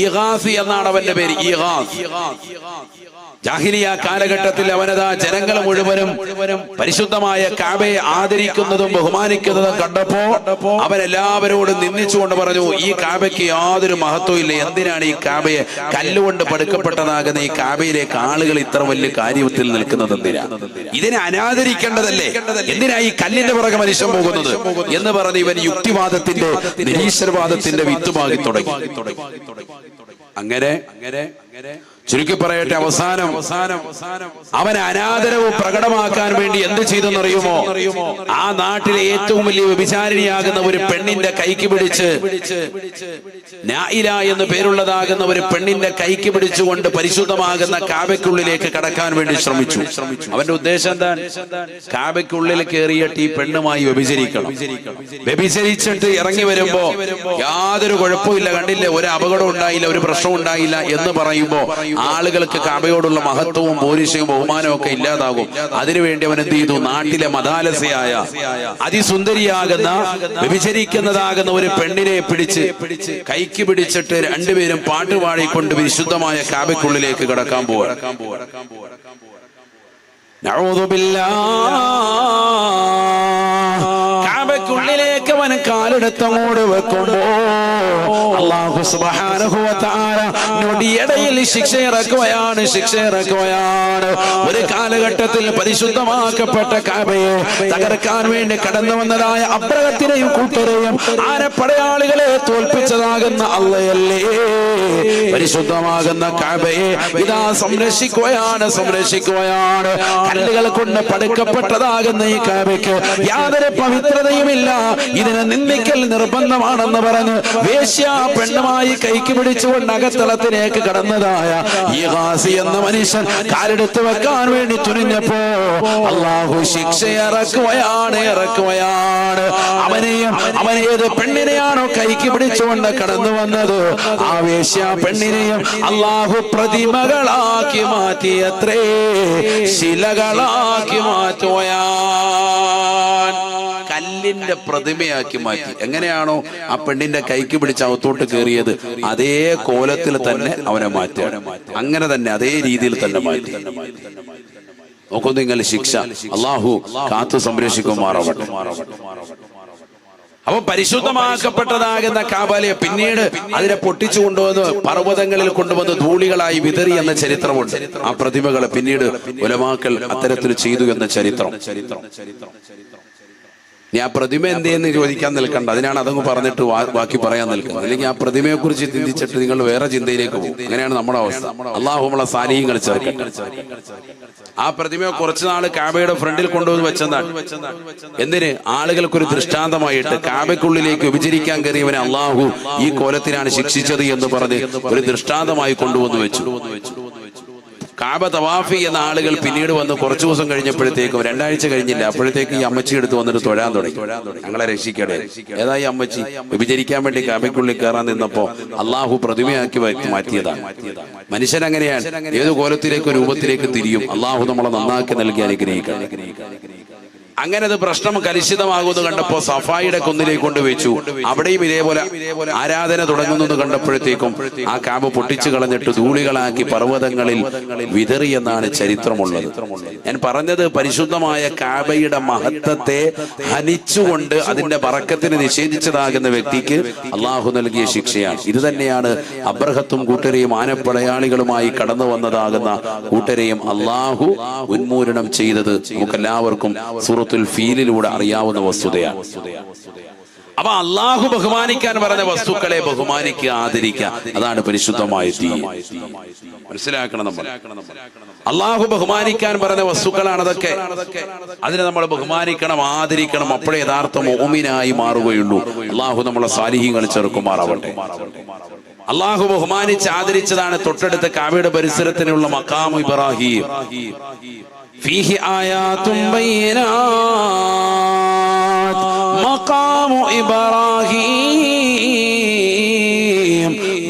ഈഗാസി എന്നാണ് അവന്റെ പേര്. ഈഗാസ്. ജാഹിലിയ കാലഘട്ടത്തിൽ അവനതാ ജനങ്ങൾ മുഴുവനും പരിശുദ്ധമായ കാബയെ ആദരിക്കുന്നതും ബഹുമാനിക്കുന്നതും കണ്ടപ്പോ അവരെല്ലാവരോടും നിന്ദിച്ചുകൊണ്ട് പറഞ്ഞു, ഈ കാബയ്ക്ക് യാതൊരു മഹത്വം ഇല്ല. എന്തിനാണ് ഈ കാബയെ കല്ലുകൊണ്ട് പടുക്കപ്പെട്ടതാകുന്ന ഈ കാബയിലേക്ക് ആളുകൾ ഇത്ര വലിയ കാര്യത്തിൽ നിൽക്കുന്നത്? എന്തിനാ? ഇതിനെ അനാദരിക്കേണ്ടതല്ലേ? എന്തിനാ ഈ കല്ലിന്റെ പുറകെ മനുഷ്യൻ പോകുന്നത് എന്ന് പറഞ്ഞ് ഇവൻ യുക്തിവാദത്തിന്റെ നിരീശ്വരവാദത്തിന്റെ വിത്തുമാകി തുടങ്ങി. അങ്ങനെ ചുരുക്കി പറയട്ടെ, അവസാനം അവൻ അനാദരവ് പ്രകടമാക്കാൻ വേണ്ടി എന്ത് ചെയ്തെന്നറിയുമോ? ആ നാട്ടിലെ ഏറ്റവും വലിയ വ്യഭിചാരിണിയാകുന്ന ഒരു പെണ്ണിന്റെ കൈക്ക് പിടിച്ച്, നായില എന്ന് പേരുള്ളതാകുന്ന ഒരു പെണ്ണിന്റെ കൈക്ക് പിടിച്ചുകൊണ്ട് പരിശുദ്ധമാകുന്ന കാബയ്ക്കുള്ളിലേക്ക് കടക്കാൻ വേണ്ടി ശ്രമിച്ചു. അവന്റെ ഉദ്ദേശം എന്താണ്? കാബയ്ക്കുള്ളിൽ കയറിയിട്ട് ഈ പെണ്ണുമായി വ്യഭിചരിക്കണം. വ്യഭിചരിച്ചിട്ട് ഇറങ്ങി വരുമ്പോ യാതൊരു കുഴപ്പമില്ല, കണ്ടില്ലേ, ഒരു അപകടം ഉണ്ടായില്ല, ഒരു പ്രശ്നം ഉണ്ടായില്ല എന്ന് പറയുമ്പോ ആളുകൾക്ക് കാബയോടുള്ള മഹത്വവും പൗരുഷവും ബഹുമാനവും ഒക്കെ ഇല്ലാതാകും. അതിനുവേണ്ടി അവൻ എന്ത് ചെയ്തു? നാട്ടിലെ മദാലസയായ അതിസുന്ദരിയാകുന്ന വ്യഭിചരിക്കുന്നതാകുന്ന ഒരു പെണ്ണിനെ പിടിച്ച് കൈക്ക് പിടിച്ചിട്ട് രണ്ടുപേരും പാട്ട് പാടിക്കൊണ്ട് വിശുദ്ധമായ കാബയ്ക്കുള്ളിലേക്ക് കടക്കാൻ പോവാ. നഊദു ബില്ലാഹ്. കാബയ്ക്കുള്ളിലേക്ക് അവൻ കാലെടുത്തങ്ങോട്ട് വെക്കുമ്പോ അല്ലാഹു സുബ്ഹാനഹു വ തആല നൊടിയിടയിൽ ശിക്ഷ ഇറക്കുകയാണ്. ഒരു കാലഘട്ടത്തിൽ പരിശുദ്ധമാക്കപ്പെട്ട കാബയെ തകർക്കാൻ വേണ്ടി കടന്നു വന്നതായ അബ്രഹത്തിനെയും കൂട്ടരെയും ആനപ്പടയാളികളെ തോൽപ്പിച്ചതാകുന്ന അല്ലാഹയല്ലേ പരിശുദ്ധമാകുന്ന കാബയെ ഇതാ സംരക്ഷിക്കുകയാണ്. കല്ലുകൾ കൊണ്ട് പടുക്കപ്പെട്ടതാകുന്ന ഈ കാബയ്ക്ക് യാതൊരു പവിത്രതയുമില്ല. ഇതിനെ നിന്ദിക്കൽ നിർബന്ധമാണെന്ന് പറഞ്ഞ് വേശ്യ പെണ്ണുമായി കൈക്ക് പിടിച്ചുകൊണ്ട് അകത്തളത്തിലേക്ക് കടന്നതായ ഈഗാസി എന്ന മനുഷ്യൻ കാലെടുത്ത് വെക്കാൻ വേണ്ടി തുനിഞ്ഞപ്പോ അല്ലാഹു ശിക്ഷ ഇറക്കുകയാണ്. അവനേത് പെണ്ണിനെയാണോ കൈക്ക് പിടിച്ചുകൊണ്ട് കടന്നു വന്നത്, ആ വേശ്യ പെണ്ണിനെയും അല്ലാഹു പ്രതിമകളാക്കി മാറ്റിയത്രേ, ശിലകളാക്കി മാറ്റുകയാണ്. കല്ലിന്റെ പ്രതിമയാക്കി മാറ്റി. എങ്ങനെയാണോ ആ പെണ്ണിന്റെ കൈക്ക് പിടിച്ച് അകത്തോട്ട് കയറിയത്, അതേ കോലത്തിൽ തന്നെ അവനെ മാറ്റുക. അങ്ങനെ തന്നെ അതേ രീതിയിൽ തന്നെ മാറ്റി. നോക്കൂ നിങ്ങൾ, ശിക്ഷ അല്ലാഹു കാത്തു സംരക്ഷിക്കുമാറാവട്ടെ. അപ്പൊ പരിശുദ്ധമാക്കപ്പെട്ടതാകുന്ന കാബയെ പിന്നീട് അതിനെ പൊട്ടിച്ചു കൊണ്ടുവന്ന് പർവ്വതങ്ങളിൽ കൊണ്ടുവന്ന് ധൂളികളായി വിതറി എന്ന ചരിത്രമുണ്ട്. ആ പ്രതിമകളെ പിന്നീട് ഉലമാക്കൾ അത്തരത്തിൽ ചെയ്തു എന്ന ചരിത്രം. നീ ആ പ്രതിമ എന്തേന്ന് ചോദിക്കാൻ നിൽക്കണ്ട, അതിനാണ് അതങ്ങ് പറഞ്ഞിട്ട് ബാക്കി പറയാൻ നിൽക്കുന്നത്. അല്ലെങ്കിൽ ആ പ്രതിമയെ കുറിച്ച് ചിന്തിച്ചിട്ട് നിങ്ങൾ വേറെ ചിന്തയിലേക്ക് പോകും. അങ്ങനെയാണ് നമ്മുടെ അവസ്ഥ. അല്ലാഹു നമ്മളെ സാലിഹ്യങ്ങൾ ചേർക്കട്ടെ. ആ പ്രതിമയെ കുറച്ചു നാള് കാബയുടെ ഫ്രണ്ടിൽ കൊണ്ടുവന്ന് വെച്ചതാണ്. എന്തിന്? ആളുകൾക്കൊരു ദൃഷ്ടാന്തമായിട്ട് കാബയ്ക്കുള്ളിലേക്ക് വിഭജിക്കാൻ കയറിയവനെ അല്ലാഹു ഈ കോലത്തിനാണ് ശിക്ഷിച്ചത് എന്ന് പറഞ്ഞ് ഒരു ദൃഷ്ടാന്തമായി കൊണ്ടുവന്ന് വെച്ചു. കാബ തവാഫി എന്ന ആളുകൾ പിന്നീട് വന്ന് കുറച്ചു ദിവസം കഴിഞ്ഞപ്പോഴത്തേക്കും, 2 ആഴ്ച കഴിഞ്ഞില്ല, അപ്പോഴത്തേക്ക് ഈ അമ്മച്ചി എടുത്ത് വന്നിട്ട് തൊഴാൻ തുടങ്ങി. ഞങ്ങളെ രക്ഷിക്കട്ടെ. ഏതായി അമ്മച്ചി? വ്യഭിചരിക്കാൻ വേണ്ടി കാബയ്ക്കുള്ളിൽ കയറാൻ നിന്നപ്പോ അല്ലാഹു പ്രതിമയാക്കി മാറ്റിയതാണ്. മനുഷ്യൻ അങ്ങനെയാണ്, ഏത് കോലത്തിലേക്ക് രൂപത്തിലേക്ക് തിരിയും. അല്ലാഹു നമ്മളെ നന്നാക്കി നൽകി അനുഗ്രഹിക്കണം. അങ്ങനെ അത് പ്രശ്നം കലുഷിതമാകുന്നത് കണ്ടപ്പോ സഫായിയുടെ കുന്നിലേക്ക് കൊണ്ടുവച്ചു. അവിടെയും ഇതേപോലെ ആരാധന തുടങ്ങുന്നത് കണ്ടപ്പോഴത്തേക്കും ആ കാബ് പൊട്ടിച്ചു കളഞ്ഞിട്ട് ധൂളികളാക്കി പർവ്വതങ്ങളിൽ വിതറി എന്നാണ് ചരിത്രമുള്ളത്. ഞാൻ പറഞ്ഞത്, പരിശുദ്ധമായ കാബയുടെ മഹത്വത്തെ ഹനിച്ചുകൊണ്ട് അതിന്റെ ബറക്കത്തിന് നിഷേധിച്ചതാകുന്ന വ്യക്തിക്ക് അല്ലാഹു നൽകിയ ശിക്ഷയാണ്. ഇത് തന്നെയാണ് അബ്രഹത്തും കൂട്ടരെയും ആനപ്പടയാളികളുമായി കടന്നു വന്നതാകുന്ന കൂട്ടരെയും അല്ലാഹു ഉന്മൂലനം ചെയ്തത് നമുക്കെല്ലാവർക്കും സൂറത്തുൽ ഫീലിലൂടെ അറിയാവുന്ന വസ്തുതയാണ്. അപ്പൊ അല്ലാഹു ബഹുമാനിക്കാൻ പറഞ്ഞ വസ്തുക്കളെ ബഹുമാനിക്കുക, ആദരിക്കുക, അതാണ് പരിശുദ്ധമായ ദീൻ. മനസ്സിലാക്കണം നമ്മൾ. അല്ലാഹു ബഹുമാനിക്കാൻ പറഞ്ഞ വസ്തുക്കളാണ് അതൊക്കെ. അതിനെ നമ്മൾ ബഹുമാനിക്കണം, ആദരിക്കണം. അപ്പോഴേ യഥാർത്ഥ മുഅ്മിനായി മാറുകയുള്ളൂ. അല്ലാഹു നമ്മളെ സാലിഹീങ്ങൾ ചേർക്കുമാറാവട്ടെ. അല്ലാഹു ബഹുമാനിച്ച് ആദരിച്ചതാണ് തൊട്ടടുത്ത കാബയുടെ പരിസരത്തിനുള്ള മഖാമു ഇബ്രാഹിം. ഫീഹി ആയാതും ബയ്യിനാത് മഖാമു ഇബ്രാഹിം,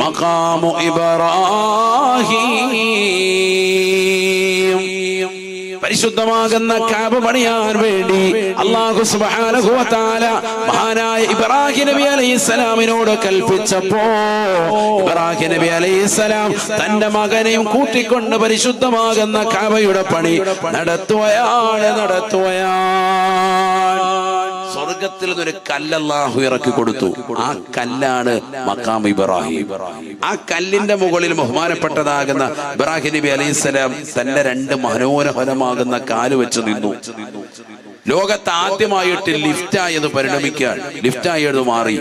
മഖാമു ഇബ്രാഹിം. പരിശുദ്ധമാകുന്ന കഅബ പണിയാൻ വേണ്ടി അല്ലാഹു സുബ്ഹാനഹു വ തആല മഹാനായ ഇബ്രാഹിം നബി അലൈഹിസ്സലാമിനോട് കൽപ്പിച്ചപ്പോ ഇബ്രാഹിം നബി അലൈഹിസ്സലാം തന്റെ മകനെയും കൂട്ടിക്കൊണ്ട് പരിശുദ്ധമാകുന്ന കഅബയുടെ പണി നടത്തുകയാണ്. സ്വർഗത്തിൽ നിന്നൊരു കല്ല് അല്ലാഹു ഇറക്കി കൊടുത്തു. ആ കല്ലാണ് മഖാം ഇബ്രാഹിം. ആ കല്ലിന്റെ മുകളിൽ ബഹുമാനപ്പെട്ടതാകുന്ന ഇബ്രാഹിം നബി അലൈഹിസ്സലാം തന്റെ രണ്ട് മനോഹരമാകുന്ന കാല് വെച്ച് നിന്നു. ലോകത്ത് ആദ്യമായിട്ട് ലിഫ്റ്റായി എന്ന് പരിണമിക്കാൻ ലിഫ്റ്റായി എന്ന് മാറി.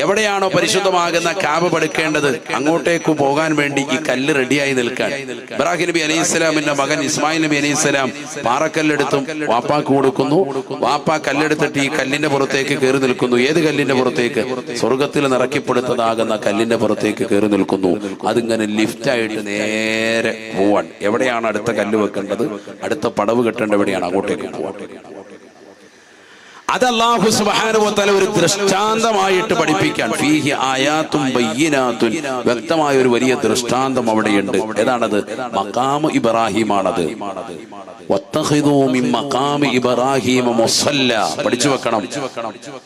എവിടെയാണോ പരിശുദ്ധമാകുന്ന കഅബ പടുക്കേണ്ടത് അങ്ങോട്ടേക്ക് പോകാൻ വേണ്ടി ഈ കല്ല് റെഡിയായി നിൽക്കാൻ ഇബ്രാഹിം നബി അലൈഹിസ്സലാമിന്റെ മകൻ ഇസ്മായിൽ നബി അലൈഹിസ്സലാം പാറക്കല്ലെടുത്തും വാപ്പാക്ക് കൊടുക്കുന്നു. വാപ്പ കല്ലെടുത്തിട്ട് ഈ കല്ലിന്റെ പുറത്തേക്ക് കയറി നിൽക്കുന്നു. ഏത് കല്ലിന്റെ പുറത്തേക്ക്? സ്വർഗത്തിൽ നിറക്കപ്പെടുത്തതാകുന്ന കല്ലിന്റെ പുറത്തേക്ക് കയറി നിൽക്കുന്നു. അതിങ്ങനെ ലിഫ്റ്റായിട്ട് നേരെ പോവാൻ. എവിടെയാണ് അടുത്ത കല്ല് വെക്കേണ്ടത്, അടുത്ത പടവ് കെട്ടേണ്ട എവിടെയാണ്, അങ്ങോട്ടേക്ക് പോവാൻ. അത് അല്ലാഹു സുബ്ഹാനഹു വ തആല ഒരു ദൃഷ്ടാന്തമായിട്ട് പഠിപ്പിക്കാൻ. ഫീഹി ആയാത്തും ബയ്യിനാത്തുൻ, വ്യക്തമായ ഒരു വലിയ ദൃഷ്ടാന്തം അവിടെയുണ്ട്. ഏതാണത്? മഖാം ഇബ്രാഹിമാണത്. വത്തഖിദൂ മിൻ മഖാം ഇബ്രാഹിം മുസല്ല. പഠിച്ചു വെക്കണം.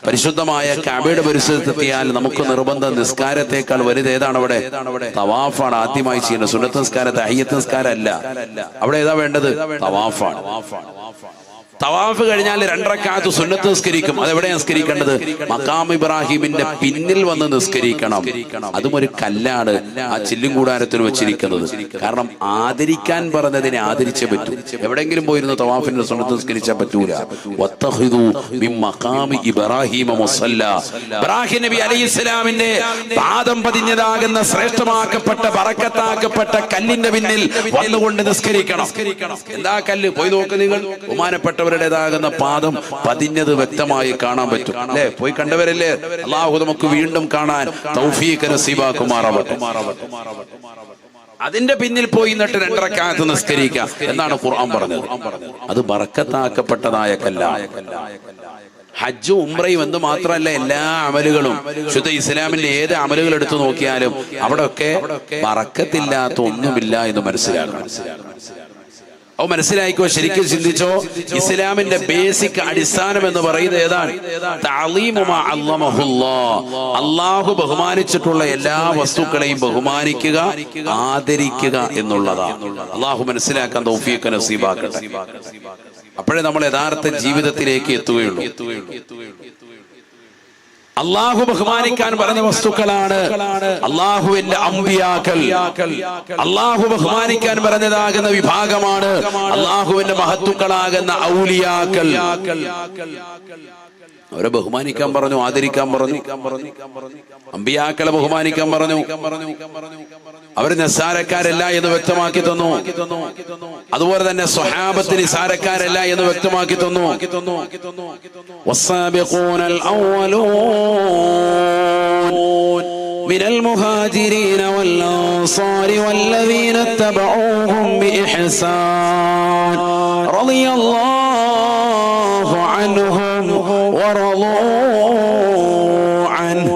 പരിശുദ്ധമായ കഅബയുടെ പരിസരത്തെത്തിയാൽ നമുക്ക് നിർബന്ധ നിസ്കാരത്തെക്കാൾ വലുത് ഏതാണ്? അവിടെ തവാഫാണ് ആദ്യമായി ചെയ്യുന്നത്. സുന്നത്ത് നിസ്കാരം, തഹിയ്യത്ത് നിസ്കാരം അല്ല. അവിടെ ഏതാ വേണ്ടത്? തവാഫാണ്. തവാഫ് കഴിഞ്ഞാൽ 2 റക്അത്ത് സുന്നത്ത് നിസ്കരിക്കും. അതെവിടെ നിസ്കരിക്കേണ്ടത്? മഖാം ഇബ്രാഹിമിന്റെ പിന്നിൽ വന്ന് നിസ്കരിക്കണം. അതും ഒരു കല്ലാണ് ആ ചില്ലും കൂടാരത്തിൽ വെച്ചിരിക്കുന്നത്. കാരണം ആദരിക്കാൻ പറഞ്ഞതിനെ ആദരിച്ചേ പറ്റൂ. എവിടെയെങ്കിലും പോയിരുന്ന തവാഫിന്റെ സുന്നത്ത് നിസ്കരിച്ചാൽ പറ്റൂല. വത്തഖിദൂ മിൻ മഖാം ഇബ്രാഹിം മുസല്ല. ഇബ്രാഹിം നബി അലൈഹിസ്സലാമിന്റെ പാദം പതിഞ്ഞതാകുന്ന ശ്രേഷ്ഠമാക്കപ്പെട്ട ബറക്കത്താക്കപ്പെട്ട കല്ലിന്റെ പിന്നിൽ വന്നുകൊണ്ട് നിസ്കരിക്കണം. എന്താ കല്ല്? പോയി നോക്ക് നിങ്ങൾ. ബഹുമാനപ്പെട്ടവരുടേതാകുന്ന പാദം പതിഞ്ഞത് വ്യക്തമായി കാണാൻ പറ്റും അല്ലേ? പോയി കണ്ടവരല്ലേ? അല്ലാഹു നമുക്ക് വീണ്ടും കാണാൻ തൗഫീഖ് നസീബാക്കുമാറാവട്ടെ. അതിന്റെ പിന്നിൽ പോയി നിന്നിട്ട് 2 റക്അത്ത് നിസ്കരിക്കുക എന്നാണ് ഖുർആൻ പറഞ്ഞത്. അത് ബറക്കത്താക്കപ്പെട്ടതായ കല്ലാണ്. ഹജ്ജും ഉംറയും എന്ന് മാത്രമല്ല, എല്ലാ അമലുകളും, ശുദ്ധ ഇസ്ലാമിന്റെ ഏത് അമലുകൾ എടുത്തു നോക്കിയാലും അവിടെയൊക്കെ ബറക്കത്തില്ലാത്ത ഒന്നുമില്ല എന്ന് മനസ്സിലാക്കണം. മനസ്സിലായിക്കോ? ശരിക്കും ചിന്തിച്ചോ. ഇസ്ലാമിന്റെ ബേസിക് അടിസ്ഥാനം എന്ന് പറയുന്നത് ഏതാണ്? തഅലീമു മാ അല്ലമഹുല്ലാഹ്. അല്ലാഹു ബഹുമാനിച്ചിട്ടുള്ള എല്ലാ വസ്തുക്കളെയും ബഹുമാനിക്കുക, ആദരിക്കുക എന്നുള്ളതാണ്. അല്ലാഹു മനസ്സിലാക്കാൻ തൗഫീഖ് നസീബാക്കട്ടെ. അപ്പോഴേ നമ്മൾ യഥാർത്ഥ ജീവിതത്തിലേക്ക് എത്തുകയുള്ളൂ. അല്ലാഹു ബഹുമാനിക്കാൻ പറഞ്ഞ വസ്തുക്കളാണ് അല്ലാഹുവിന്റെ അമ്പിയാക്കൾ. അല്ലാഹു ബഹുമാനിക്കാൻ പറഞ്ഞതാകുന്ന വിഭാഗമാണ് അല്ലാഹുവിന്റെ മഹത്തുക്കളാകുന്ന ഔലിയാക്കൾ. അവരെ ബഹുമാനിക്കാൻ പറഞ്ഞു, ആദരിക്കാൻ പറഞ്ഞു. അമ്പിയാക്കളെ ബഹുമാനിക്കാൻ പറഞ്ഞു. അവർ നിസ്സാരക്കാരല്ല എന്ന് വ്യക്തമാക്കി തന്നു. അതുപോലെ തന്നെ സ്വഹാബത്ത് നിസ്സാരക്കാരല്ല എന്ന് വ്യക്തമാക്കി തന്നു. വസ്സാബിഖൂനൽ അവ്വലൂൻ മിനൽ മുഹാജിരീന വൽ അൻസാരി വല്ലദീന തബഊഹും ബിഇഹ്സാൻ റളിയല്ലാഹു അൻഹും വറളൂ അൻഹു.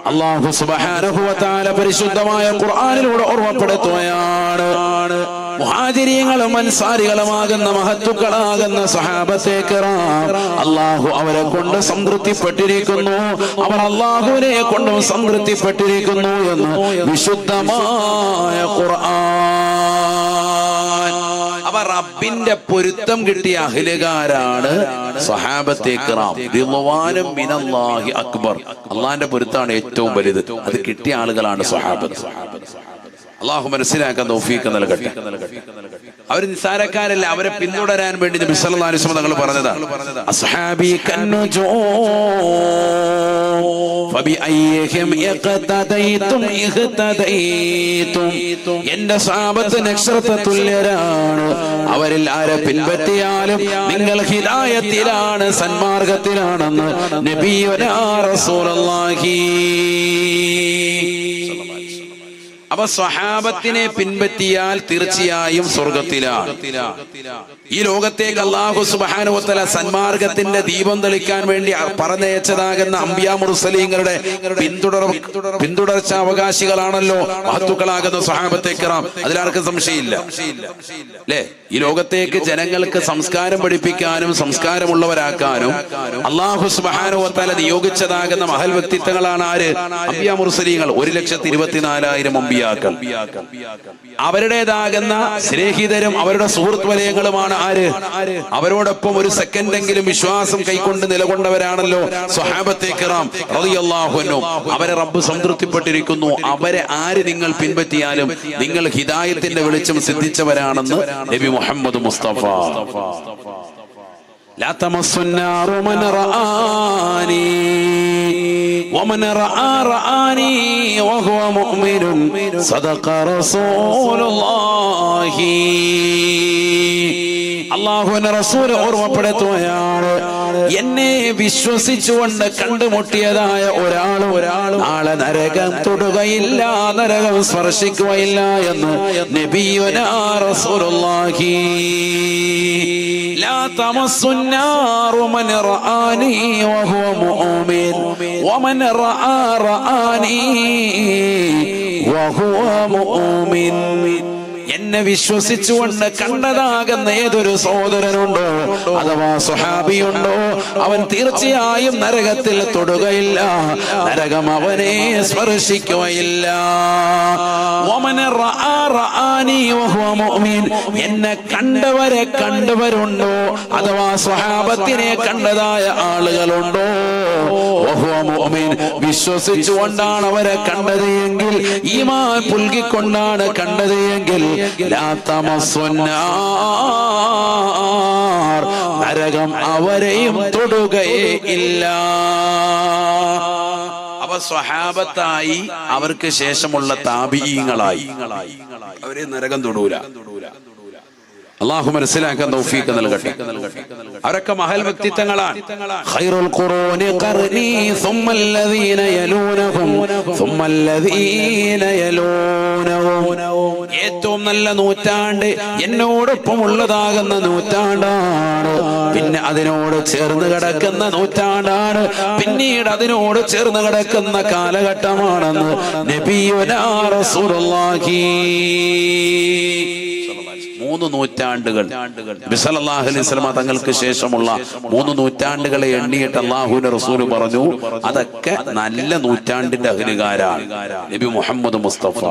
അല്ലാഹു സുബ്ഹാനഹു വ തആല പരിശുദ്ധമായ ഖുർആനിലൂടെ ഓർമ്മപ്പെടുത്തുകയാണ്. മുഹാജിരീങ്ങളും അൻസാരികളുമാകുന്ന മഹത്തുക്കളാകുന്ന സഹാബത്തെ കിറാം അല്ലാഹു അവരെ കൊണ്ട് സംതൃപ്തിപ്പെട്ടിരിക്കുന്നു. അവർ അല്ലാഹുവിനെ കൊണ്ടും സംതൃപ്തിപ്പെട്ടിരിക്കുന്നു എന്ന് വിശുദ്ധമായ ഖുർആൻ. അവർ റബ്ബിന്റെ പൊരുത്തം കിട്ടിയ അഹ്ലുകാരാണ് സഹാബത്തെ കിറാം. റിദ്വാനും മിനല്ലാഹി അക്ബർ. അല്ലാഹുവിന്റെ പൊരുത്താണ് ഏറ്റവും വലുത്. അത് കിട്ടിയ ആളുകളാണ് സഹാബത്ത്. അല്ലാഹു മനസ്സിലാക്കാൻ തൗഫീഖ് നൽകട്ടെ. അവർ നിസ്സാരക്കാരല്ല. അവരെ പിന്തുടരാൻ വേണ്ടി നബി സല്ലല്ലാഹു അലൈഹി വസല്ലം തങ്ങൾ പറഞ്ഞതാണ്, അസ്ഹാബി കന്നുജൂം ഫബിഅയ്യിഹിം ഇഖ്തദൈതും ഇഖ്തദൈതും. എന്റെ സഹാബത്ത് നക്ഷത്ര തുല്യരാണ്. അവരിൽ ആരെ പിൻപറ്റിയാലും നിങ്ങൾ ഹിദായത്തിലാണ്, സന്മാർഗത്തിലാണെന്ന് നബിയുനാ റസൂലുള്ളാഹി. അപ്പൊ സ്വഹാബത്തിനെ പിൻപറ്റിയാൽ തീർച്ചയായും സ്വർഗത്തിലാണ്. ഈ ലോകത്തേക്ക് അല്ലാഹു സുബ്ഹാനഹു വ തആല സന്മാർഗത്തിന്റെ ദീപം തെളിക്കാൻ വേണ്ടി പറഞ്ഞയച്ചതാകുന്ന അംബിയാ മുർസലീങ്ങളുടെ പിന്തുടർച്ച അവകാശികളാണല്ലോ മഹത്തുക്കളാകുന്ന സ്വഹാബത്തെ കിറാം. അതിലാർക്കും സംശയമില്ല അല്ലേ? ഈ ലോകത്തേക്ക് ജനങ്ങൾക്ക് സംസ്കാരം പഠിപ്പിക്കാനും സംസ്കാരമുള്ളവരാക്കാനും അല്ലാഹു സുബ്ഹാനഹു വ തആല നിയോഗിച്ചതാകുന്ന മഹൽ വ്യക്തിത്വങ്ങളാണ് ആര്? അംബിയാ മുർസലീങ്ങൾ. 1,24,000 അംബിയാക്കൾ. അവരുടേതാകുന്ന സ്നേഹിതരും അവരുടെ സുഹൃത്ത് വലയങ്ങളുമാണ് ആര്? അവരോടൊപ്പം ഒരു സെക്കൻഡെങ്കിലും വിശ്വാസം കൈക്കൊണ്ട് നിലകൊണ്ടവരാണല്ലോ സ്വഹാബത്തെ കിറാം റളിയല്ലാഹു അൻഹും. അവരെ റബ്ബ് സംതൃപ്തിപ്പെട്ടിരിക്കുന്നു. അവരെ ആര് നിങ്ങൾ പിൻപറ്റിയാലും നിങ്ങൾ ഹിദായത്തിന്റെ വെളിച്ചം സിദ്ധിച്ചവരാണെന്ന് നബി മുഹമ്മദ് മുസ്തഫ. لا تمس النار من رآني ومن رآني وهو مؤمن صدق رسول الله. അല്ലാഹുവിന്റെ റസൂൽ ഓർമ്മപ്പെടുത്തുകയാണ്, എന്നെ വിശ്വസിച്ചുകൊണ്ട് കണ്ടുമുട്ടിയതായ ഒരാളും നാളെ നരകം തൊടുകയില്ല, നരകം സ്പർശിക്കുകയില്ല എന്ന് നബിയുനാ റസൂലുള്ളാഹി. ലാ തമസ്സുന്നാറു മൻ റആനി വഹുവ മുഅ്മിൻ വമൻ റആനി വഹുവ മുഅ്മിൻ. എന്നെ വിശ്വസിച്ചുകൊണ്ട് കണ്ടതാകുന്ന ഏതൊരു സഹോദരനുണ്ടോ അഥവാ സ്വഹാബിയുണ്ടോ അവൻ തീർച്ചയായും നരകത്തിൽ തൊടുകയില്ല, നരകം അവനെ സ്പർശിക്കുകയില്ല. എന്നെ കണ്ടവരുണ്ടോ അഥവാ സ്വഹാബത്തിനെ കണ്ടതായ ആളുകളുണ്ടോ വിശ്വസിച്ചുകൊണ്ടാണ് അവരെ കണ്ടത് എങ്കിൽ, ഈമാൻ പുൽകിക്കൊണ്ടാണ് കണ്ടത് എങ്കിൽ നരകം അവരെയും തൊടുകയേ ഇല്ല. അവ സ്വഹാബത്തായി അവർക്ക് ശേഷമുള്ള താബിഈങ്ങളായി അവരെ നരകം തൊടൂല. അല്ലാഹു മനസ്സിലാക്കാൻ തൗഫീഖ് നൽകട്ടെ. അവരൊക്കെ മഹൽ വ്യക്തിത്വങ്ങളാണ്. ഖൈറുൽ ഖുറൂനി ഖർനി സുമ്മല്ലദീന യലൂനഹും സുമ്മല്ലദീന യലൂനഹും. ഏറ്റവും നല്ല നൂറ്റാണ്ട് എന്നോടൊപ്പം ഉള്ളതാകുന്ന നൂറ്റാണ്ടാണ്, പിന്നെ അതിനോട് ചേർന്ന് കിടക്കുന്ന നൂറ്റാണ്ടാണ്, പിന്നീട് അതിനോട് ചേർന്ന് കിടക്കുന്ന കാലഘട്ടമാണെന്ന് നബിയുനാ റസൂലുള്ളാഹി. 3 നൂറ്റാണ്ടുകൾ നബി സല്ലല്ലാഹു അലൈഹി വസല്ലം തങ്ങൾക്ക് ശേഷമുള്ള 3 നൂറ്റാണ്ടുകളെ എണ്ണിയിട്ട് അല്ലാഹുവിന്റെ റസൂൽ പറഞ്ഞു, അതൊക്കെ നല്ല നൂറ്റാണ്ടിന്റെ അഹ്ലുകാരാണ്. നബി മുഹമ്മദ് മുസ്തഫ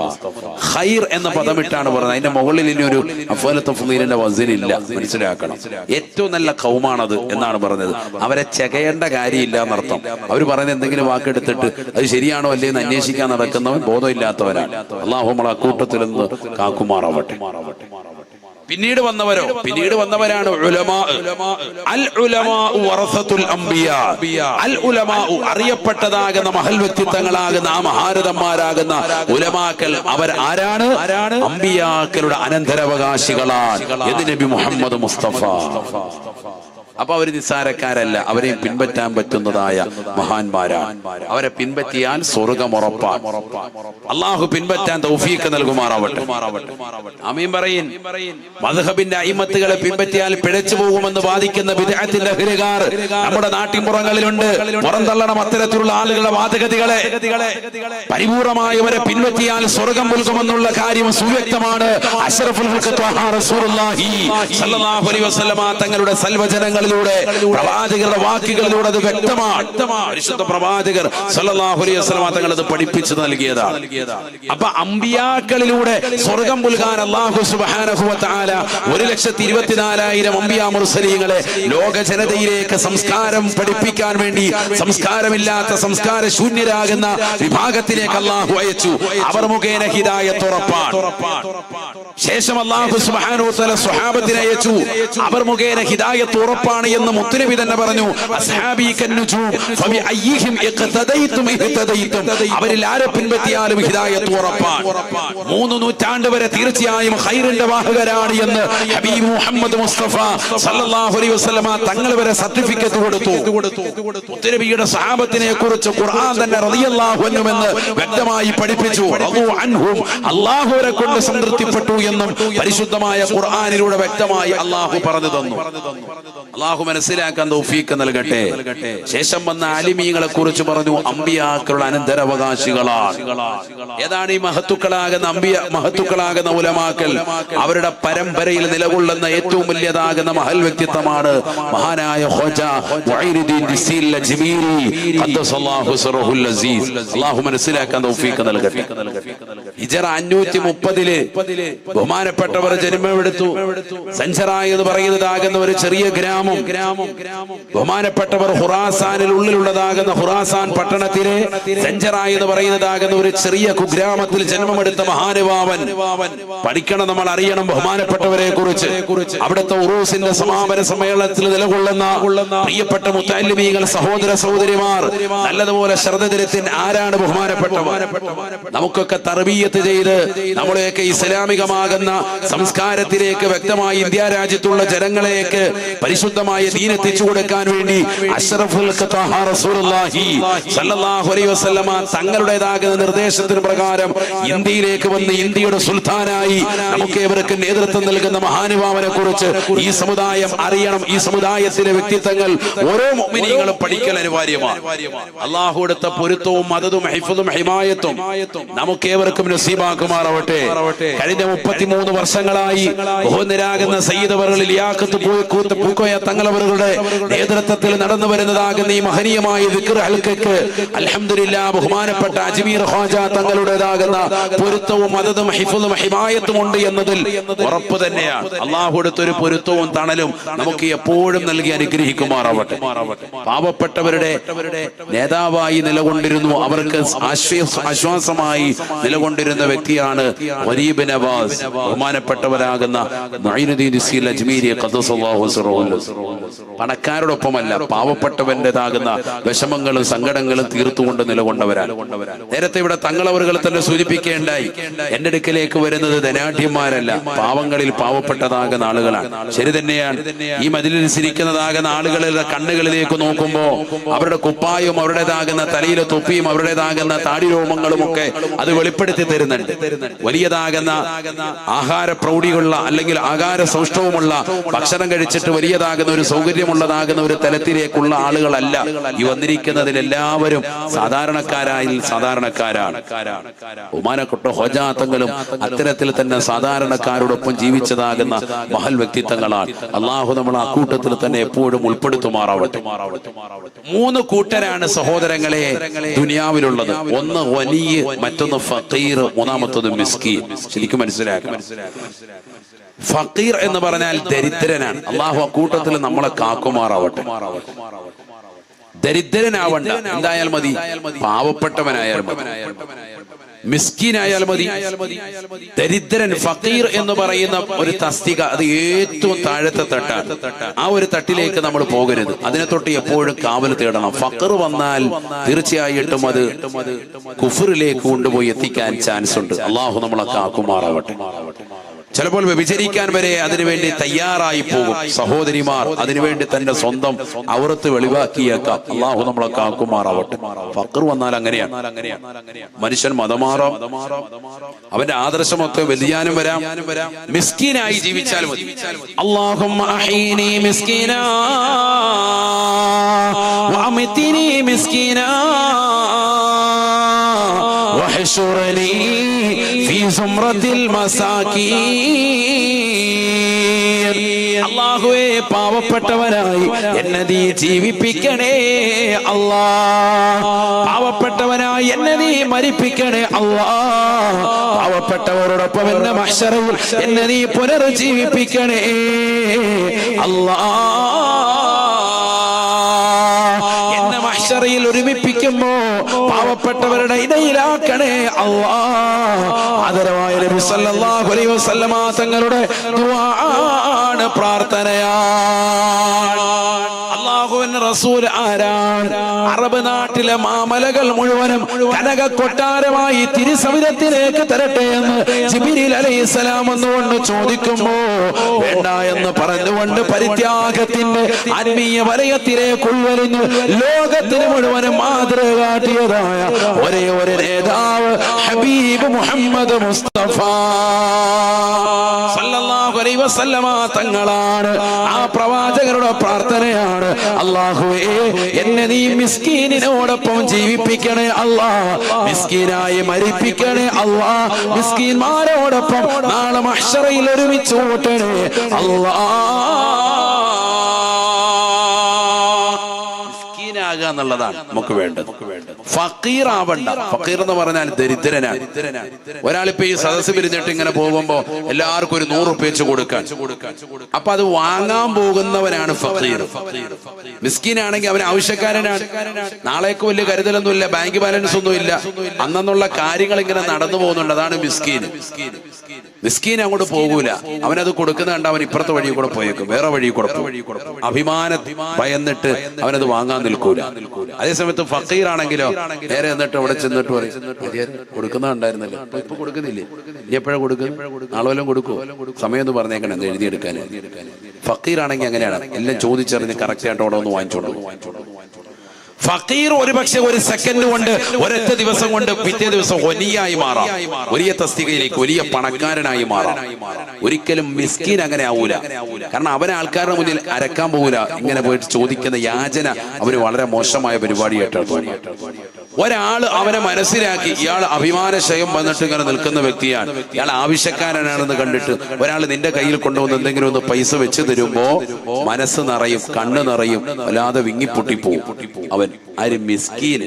ഖൈർ എന്ന പദമിട്ടാണ് പറഞ്ഞത്. അതിന്റെ മുകളിൽ ഇനി ഒരു അഫ്ള തഫ്ളീലിന്റെ വസൻ ഇല്ല, മനസ്സിലാക്കണം. ഏറ്റവും നല്ല ഖൗമാണത് എന്നാണ് പറഞ്ഞത്. അവരെ ചെകയേണ്ട കാര്യമില്ല എന്നർത്ഥം. അവർ പറയുന്ന എന്തെങ്കിലും വാക്കെടുത്തിട്ട് അത് ശരിയാണോ അല്ലേ എന്ന് അന്വേഷിക്കാൻ നടക്കുന്നവൻ ബോധമില്ലാത്തവരാണ്. അല്ലാഹു നമ്മളെ അക്കൂട്ടത്തിൽ നിന്ന് കാക്കുമാറാവട്ടെ. പിന്നീട് വന്നവരാണ് ഉലമാ. അൽ ഉലമാ വറസത്തുൽ അംബിയാ. അൽ ഉലമാ അറിയപ്പെട്ടതാകുന്ന മഹൽ വ്യക്തിത്വങ്ങളാകുന്ന ആ മഹാരഥന്മാരാകുന്ന ഉലമാക്കൾ അവർ ആരാണ്? അംബിയാക്കളുടെ അനന്തരാവകാശികളാണ് എന്ന് നബി മുഹമ്മദ് മുസ്തഫ. അപ്പൊ അവര് നിസ്സാരക്കാരല്ല, അവരെയും പിൻപറ്റാൻ പറ്റുന്നതായ മഹാന്മാരാണ്. അവരെ പിൻപറ്റിയാൽ സ്വർഗ്ഗമുറപ്പാണ്. അല്ലാഹു പിൻപറ്റാൻ തൗഫീഖ് നൽകുമാറാവട്ടെ. ആമീൻ പറയിൻ. മദ്ഹബിന്റെ അയിമത്തുകളെ പിൻപറ്റിയാൽ പിഴച്ചു പോകുമെന്ന് വാദിക്കുന്ന ബിദ്അത്തിന്റെ അഹ്ലുകാർ നമ്മുടെ നാട്ടിൻപുറങ്ങളിലുണ്ട്. പുറന്തള്ളണം അത്തരത്തിലുള്ള ആളുകളുടെ വാദഗതികളെ. പരിപൂർണമായി അവരെ പിൻപറ്റിയാൽ സ്വർഗം പുൽകുമെന്നുള്ള കാര്യം സുവ്യക്തമാണ്. അഷ്റഫുൽ ഖൽഖ് ത്വഹ റസൂലുള്ളാഹി സ്വല്ലല്ലാഹു അലൈഹി വസല്ലമ തങ്ങളുടെ സൽവചനങ്ങൾ പ്രവാചകരുടെ വാക്കുകളിലൂടെ അത് വ്യക്തമാണ്. പരിശുദ്ധ പ്രവാചകർ സല്ലല്ലാഹു അലൈഹി വസല്ലം തങ്ങൾ അത് പഠിപ്പിച്ചു നൽകിയതാണ്. അപ്പൊ അമ്പിയാക്കളിലൂടെ സ്വർഗം പുൽകാൻ അല്ലാഹു സുബ്ഹാനഹു വ തആല 1,24,000 അമ്പിയാ മുർസലീങ്ങളെ ലോക ജനതയിലേക്ക് സംസ്കാരം പഠിപ്പിക്കാൻ വേണ്ടി സംസ്കാരമില്ലാത്ത സംസ്കാര ശൂന്യരാകുന്ന വിഭാഗത്തിലേക്ക് അല്ലാഹു അയച്ചു. അവർ മുഖേന ഹിദായത്ത് ഉറപ്പാണ്. ശേഷം അല്ലാഹു സുബ്ഹാനഹു വ തആല സ്വഹാബത്തിനെ അയച്ചു. അവർ മുഖേന ഹിദായത്ത് ഉറപ്പാണ്. ഉറപ്പാണ് എന്ന് മുത്തുനബി തന്നെ പറഞ്ഞു. അസ്ഹാബി കന്നുജൂം ഫബി അയ്യിഹിം ഇഖ്തദൈതും ഇഹ്തദൈതും, അവരിൽ ആരെ പിൻപറ്റിയാലും ഹിദായത്ത് ഉറപ്പാണ്. 3 നൂറ്റാണ്ട് വരെ തീർച്ചയായും ഖൈറിന്റെ വാഹകരാണ് എന്ന് ഹബീബ് മുഹമ്മദ് മുസ്തഫ സല്ലല്ലാഹു അലൈഹി വസല്ലമ തങ്ങൾ വരെ സർട്ടിഫിക്കറ്റ് കൊടുത്തു. മുത്തുനബിയുടെ സഹാബത്തിനെ കുറിച്ച് ഖുർആൻ തന്നെ റളിയല്ലാഹു അൻഹും എന്ന് വ്യക്തമായി പഠിപ്പിച്ചു. റളു അൻഹും, അല്ലാഹുവരെ കൊണ്ട് സംതൃപ്തിപ്പെട്ടു എന്നും പരിശുദ്ധമായ ഖുർആനിലൂടെ വ്യക്തമായി അല്ലാഹു പറഞ്ഞു തന്നു. അല്ലാഹു മനസ്സിലാക്കാൻ തൗഫീഖ് നൽകട്ടെ. ശേഷം വന്ന ആലിമീങ്ങളെ കുറിച്ച് പറഞ്ഞു, അമ്പിയാക്കളുടെ അനന്തരാവകാശികളാണ്. ഏതാണ് ഈ മഹത്തുക്കളാകുന്ന ഉലമാക്കൾ? അവരുടെ പരമ്പരയിൽ നിലകൊള്ളുന്ന ഏറ്റവും വലിയതാകുന്ന മഹൽ വ്യക്തിത്വമാണ് മഹാനായ ഖ്വാജ മുഈനുദ്ദീൻ ദിസീൽ അജ്മീരി ഖദ്ദസല്ലാഹു സിറഹുൽ അസീസ്. അല്ലാഹു മനസ്സിലാക്കാൻ തൗഫീഖ് നൽകട്ടെ. ഹിജ്റ 530 ബഹുമാനപ്പെട്ടവർ ജന്മമെടുത്തു. സഞ്ചറായി എന്ന് പറയുന്നതാകുന്ന ഒരു ചെറിയ ഗ്രാമം. ബഹുമാനപ്പെട്ടവർ ഖുറാസാനിൽ ഉള്ളിലുള്ളതാകുന്ന ഖുറാസാൻ പട്ടണത്തിലെ സഞ്ചറായി എന്ന് പറയുന്നതാകുന്ന ഒരു ചെറിയ കുഗ്രാമത്തിൽ ജന്മമെടുത്ത മഹാനുഭാവൻ. പഠിക്കണം, നമ്മൾ അറിയണം ബഹുമാനപ്പെട്ടവരെ കുറിച്ച്. അവിടുത്തെ ഉറൂസിന്റെ സമാപന സമ്മേളനത്തിൽ നിലകൊള്ളുന്ന പ്രിയപ്പെട്ട മുത്തഅല്ലിമീങ്ങൾ, സഹോദര സഹോദരിമാർ, നല്ലതുപോലെ ശ്രദ്ധ തിരുത്താൻ ആരാണ് ബഹുമാനപ്പെട്ടവർ? നമുക്കൊക്കെ തർബീയത്ത് ചെയ്ത് നമ്മളെയൊക്കെ ഇസ്ലാമികമാകുന്ന സംസ്കാരത്തിലേക്ക് വ്യക്തമായി ഇന്ത്യ രാജ്യത്തുള്ള ജനങ്ങളെയൊക്കെ പരിശുദ്ധമായ ദീൻ എത്തിച്ചു കൊടുക്കാൻ വേണ്ടി അഷ്റഫുൽ ഖത്താഹ റസൂലുള്ളാഹി സ്വല്ലല്ലാഹു അലൈഹി വസല്ലമ തങ്ങളുടേതാകുന്ന നിർദ്ദേശത്തിന് പ്രകാരം ഇന്ത്യയിലേക്ക് വന്ന് ഇന്ത്യയുടെ സുൽത്താനായി നമുക്ക് ഏവർക്കും നേതൃത്വം നൽകുന്ന മഹാനുഭാവനെ കുറിച്ച് ഈ സമുദായം അറിയണം. ഈ സമുദായത്തിലെ വ്യക്തിത്വങ്ങൾ ഓരോ മുഅ്മിനീങ്ങളും പഠിക്കൽ അനിവാര്യമാണ്. അല്ലാഹു കൊടുത്ത പൊരുത്തവും മദദും ഹിഫ്ളും ഹിമായത്തും നമുക്ക് ഏവർക്കും നസീബാക്കുമാറാവട്ടെ. കഴിഞ്ഞ 33 വർഷങ്ങളായി ബഹുനിരാകുന്ന സയ്യിദ് അവറുകളിൽ ലിയാഖത്ത് പൂക്കോയ തങ്ങളവരുടെ നേതൃത്വത്തിൽ നടന്നു വരുന്നതാകുന്ന ഈ മഹനീയമായ ദിക്ർ ഹൽഖക്ക് അൽഹംദുലില്ലാഹ് ബഹുമാനപ്പെട്ട അജ്മീർ ഖ്വാജ തങ്ങളുടേതാകുന്ന പൊരുത്തവും മദദും ഹിഫ്ളും ഹിമായത്തും ഉണ്ട് എന്നതിൽ ഉറപ്പ് തന്നെയാണ്. അല്ലാഹു കൊടുത്തൊരു പൊരുത്തവും തണലും നമുക്ക് എപ്പോഴും നൽകി അനുഗ്രഹിക്കുമാറാവട്ടെ. പാവപ്പെട്ടവരുടെ നേതാവായി നിലകൊണ്ടിരുന്നു, അവർക്ക് ആശ്വാസമായി നിലകൊണ്ടിരുന്ന വ്യക്തിയാണ് ഗരീബ് നവാസ്. ബഹുമാനപ്പെട്ടവരാകുന്ന മുഈനുദ്ദീൻ ദിസീൽ അജ്മീരി ഖദ്ദസല്ലാഹു സിറഹുൽ. പണക്കാരോടൊപ്പമല്ല, പാവപ്പെട്ടവന്റേതാകുന്ന വിഷമങ്ങളും സങ്കടങ്ങളും തീർത്തുകൊണ്ട് നിലകൊണ്ടവരാണ്. നേരത്തെ ഇവിടെ തങ്ങളവറുകൾ തന്നെ സൂചിപ്പിക്കേണ്ടായി, എന്റെ അടുക്കലേക്ക് വരുന്നത് ധനാഢ്യന്മാരല്ല, പാവങ്ങളിൽ പാവപ്പെട്ടതാകുന്ന ആളുകളാണ്. ശരി തന്നെയാണ്. ഈ മജ്‌ലിസിലിരിക്കുന്നതാകുന്ന ആളുകളുടെ കണ്ണുകളിലേക്ക് നോക്കുമ്പോ അവരുടെ കുപ്പായും അവരുടേതാകുന്ന തലയിലെ തൊപ്പിയും അവരുടേതാകുന്ന താടി രോമങ്ങളും ഒക്കെ അത് വെളിപ്പെടുത്തി തരുന്നുണ്ട്. വലിയതാകുന്ന ആഹാര പ്രൗഢിയുള്ള അല്ലെങ്കിൽ ആഹാര സൗഷ്ഠവമുള്ള ഭക്ഷണം കഴിച്ചിട്ട് വലിയതാകുന്ന ഒരു സൗകര്യമുള്ളതാകുന്ന ഒരു തലത്തിലേക്കുള്ള ആളുകളല്ല ഈ വന്നിരിക്കുന്നതിലെല്ലാവരും സാധാരണക്കാരാണ്. ബഹുമാനപ്പെട്ട ഖ്വാജ തങ്ങളും അത്തരത്തിൽ തന്നെ സാധാരണക്കാരോടൊപ്പം ജീവിച്ചതാകുന്ന മഹൽ വ്യക്തിത്വങ്ങളാണ്. അല്ലാഹു നമ്മൾ ആ കൂട്ടത്തിൽ തന്നെ എപ്പോഴും ഉൾപ്പെടുത്തുമാറാവട്ടെ. 3 കൂട്ടരാണ് സഹോദരങ്ങളെ ദുനിയാവിലുള്ളത്. ഒന്ന് വലിയ, മറ്റൊന്ന് ഫഖീർ, മൂന്നാമത്തത് മിസ്കീൻ. ശരിക്കും മനസ്സിലാക്കണം, ഫഖീർ എന്ന് പറഞ്ഞാൽ ദരിദ്രനാണ്. അല്ലാഹു ആ കൂട്ടത്തിൽ നമ്മളെ കാക്കുമാറാവട്ടെ. ദരിദ്രനാവണ്ട, എന്തായാൽ മതി, പാവപ്പെട്ടവനായാൽ മതി, മിസ്കീനായാൽ മതി. ദരിദ്രൻ, ഫഖീർ എന്ന് പറയുന്ന ഒരു തസ്തിക, അത് ഏറ്റവും താഴത്തെ തട്ടാണ്. ആ ഒരു തട്ടിലേക്ക് നമ്മൾ പോകരുത്, അതിനെ തൊട്ട് എപ്പോഴും കാവൽ തേടണം. ഫഖർ വന്നാൽ തീർച്ചയായിട്ടും അത് കുഫറിലേക്ക് കൊണ്ടുപോയി എത്തിക്കാൻ ചാൻസ് ഉണ്ട്. അള്ളാഹു നമ്മളെ കാക്കുമാറാവട്ടെ. ചിലപ്പോൾ വ്യഭിചരിക്കാൻ വരെ അതിനുവേണ്ടി തയ്യാറായി പോകും സഹോദരിമാർ. അതിനുവേണ്ടി തന്റെ സ്വന്തം ഔറത്ത് വെളിവാക്കിയേക്കാം. അള്ളാഹു നമ്മളെ കാക്കുമാറാവട്ടെ. ഫഖർ വന്നാൽ അങ്ങനെയാണ്. മനുഷ്യൻ മതമാറാം, അവന്റെ ആദർശമൊക്കെ വ്യതിയാനം വരാം. മിസ്കീനായി ജീവിച്ചാൽ മതി. അല്ലാഹുമ്മ അഹീനി മിസ്കീനാ വഅമിത്നി മിസ്കീനാ വഹ്ശുർനി ഫീ സുംറത്തിൽ മസാകീൻ. അല്ലാഹുവേ, പാവപ്പെട്ടവനായി എന്നെ നീ ജീവിപ്പിക്കണേ അല്ലാ. പാവപ്പെട്ടവനായി എന്നെ നീ മരിപ്പിക്കണേ അല്ലാ. പാവപ്പെട്ടവരോടൊപ്പം എന്നെ മഹ്ശറിൽ എന്നെ നീ പുനർജീവിപ്പിക്കണേ അല്ലാ. എന്നെ മഹ്ശറിൽ ഒരുമിപ്പിക്കുമ്പോ പാവപ്പെട്ടവരുടെ ഇടയിലാക്കണേ അല്ലാഹ്. ആദരവായ നബി സല്ലല്ലാഹു അലൈഹി വസല്ലമ തങ്ങളുടെ ദുആ ദുആണ്, പ്രാർത്ഥനയാണ്. അല്ലാഹുവിന്റെ റസൂൽ ആരാണ്? അറബ് നാട്ടിലെ മാമലകൾ മുഴുവനും കനക കൊട്ടാരമായി തിരുസവിധത്തിലേക്ക് തരട്ടെ എന്ന് ജിബ്രീൽ അലൈഹിസ്സലാം എന്നുകൊണ്ട് ചോദിക്കുമ്പോ വേണ്ട എന്ന് പറഞ്ഞുകൊണ്ട് പരിത്യാഗത്തിന്റെ ആത്മീയ വലയത്തിലേക്ക് ഉൾവലിഞ്ഞ് ലോകത്തിന് മുഴുവനും മാതൃക കാട്ടിയതായ ഒരേ ഒരു നേതാവ് ഹബീബ് മുഹമ്മദ് മുസ്തഫ സല്ലല്ലാഹു അലൈഹി വസല്ലമ തങ്ങളാണ്. ആ പ്രവാചകരുടെ പ്രാർത്ഥനയാണ്, അല്ലാഹുവേ എന്നെ നീ മിസ്കീനിനോടൊപ്പം ജീവിപ്പിക്കണേ അല്ലാ, മിസ്കീനായി മരിപ്പിക്കണേ അല്ലാ, മിസ്കീന്മാരോടൊപ്പം നാളെ മഹ്ശറയിൽ ഒരുമിച്ച് കൂട്ടണേ അല്ലാ. എന്നുള്ളതാണ് നമുക്ക് വേണ്ടത്. ഫക്കീർ ആവണ്ട. ഫക്കീർ എന്ന് പറഞ്ഞാൽ ദരിദ്രനാണ്. ഒരാളിപ്പോ ഈ സദസ്സ് പിരിഞ്ഞിട്ട് ഇങ്ങനെ പോകുമ്പോ എല്ലാവർക്കും ഒരു 100 രൂപ വെച്ച് കൊടുക്കാൻ, അപ്പൊ അത് വാങ്ങാൻ പോകുന്നവനാണ് ഫക്കീർ. മിസ്കീനാണെങ്കിൽ അവൻ ആവശ്യക്കാരനാണ്. നാളേക്ക് വലിയ കരുതലൊന്നുമില്ല, ബാങ്ക് ബാലൻസ് ഒന്നും ഇല്ല, അന്നുള്ള കാര്യങ്ങൾ ഇങ്ങനെ നടന്നു പോകുന്നുണ്ട്. അതാണ് മിസ്കീൻ. മിസ്കീൻ അങ്ങോട്ട് പോകൂല, അവനത് കൊടുക്കുന്ന കണ്ട അവൻ ഇപ്പുറത്തെ വഴി കൂടെ പോയേക്കും, വേറെ വഴി കൂടെ അഭിമാന ഭയന്നിട്ട് അവനത് വാങ്ങാൻ നിൽക്കൂല. അതേസമയത്ത് ഫക്കീർ ആണെങ്കിലോ നേരെ എന്നിട്ട് അവിടെ ചെന്നിട്ട് പറയും, കൊടുക്കുന്ന ഉണ്ടായിരുന്നല്ലോ, ഇപ്പൊ കൊടുക്കുന്നില്ലേ, ഇനി എപ്പോഴാണ് കൊടുക്കുന്നത്, നാളെ വല്ലതും കൊടുക്കുമോ, സമയം ഒന്ന് പറഞ്ഞേക്കണം എന്ന് എഴുതിയെടുക്കാൻ. ഫക്കീർ ആണെങ്കിൽ അങ്ങനെയാണ്, എല്ലാം ചോദിച്ചറിഞ്ഞ് കറക്റ്റ് ആയിട്ട് അവിടെ ഒന്ന് വാങ്ങിച്ചോളൂ. ഫക്കീർ ഒരുപക്ഷെ ഒരു സെക്കൻഡ് കൊണ്ട്, ഒരൊറ്റ ദിവസം കൊണ്ട് പിറ്റേ ദിവസം വലിയായി മാറാം, വലിയ തസ്തികയിലേക്ക് വലിയ പണക്കാരനായി മാറാം. ഒരിക്കലും മിസ്കീൻ അങ്ങനെ ആവൂല. കാരണം അവൻ ആൾക്കാരുടെ മുന്നിൽ അരക്കാൻ പോകൂല. ഇങ്ങനെ പോയിട്ട് ചോദിക്കുന്ന യാചന അവന് വളരെ മോശമായ പരിപാടിയായിട്ടാണ് തോന്നി. ഒരാള് അവനെ മനസ്സിലാക്കി ഇയാൾ അഭിമാനശയം വന്നിട്ട് ഇങ്ങനെ നിൽക്കുന്ന വ്യക്തിയാണ്, ഇയാൾ ആവശ്യക്കാരനാണെന്ന് കണ്ടിട്ട് ഒരാൾ നിന്റെ കയ്യിൽ കൊണ്ടുവന്ന് എന്തെങ്കിലും ഒന്ന് പൈസ വെച്ച് തരുമ്പോ മനസ്സ് നിറയും, കണ്ണ് നിറയും, അല്ലാതെ വിങ്ങിപ്പൊട്ടിപ്പോവും അവൻ. ആര്? മിസ്കീന്.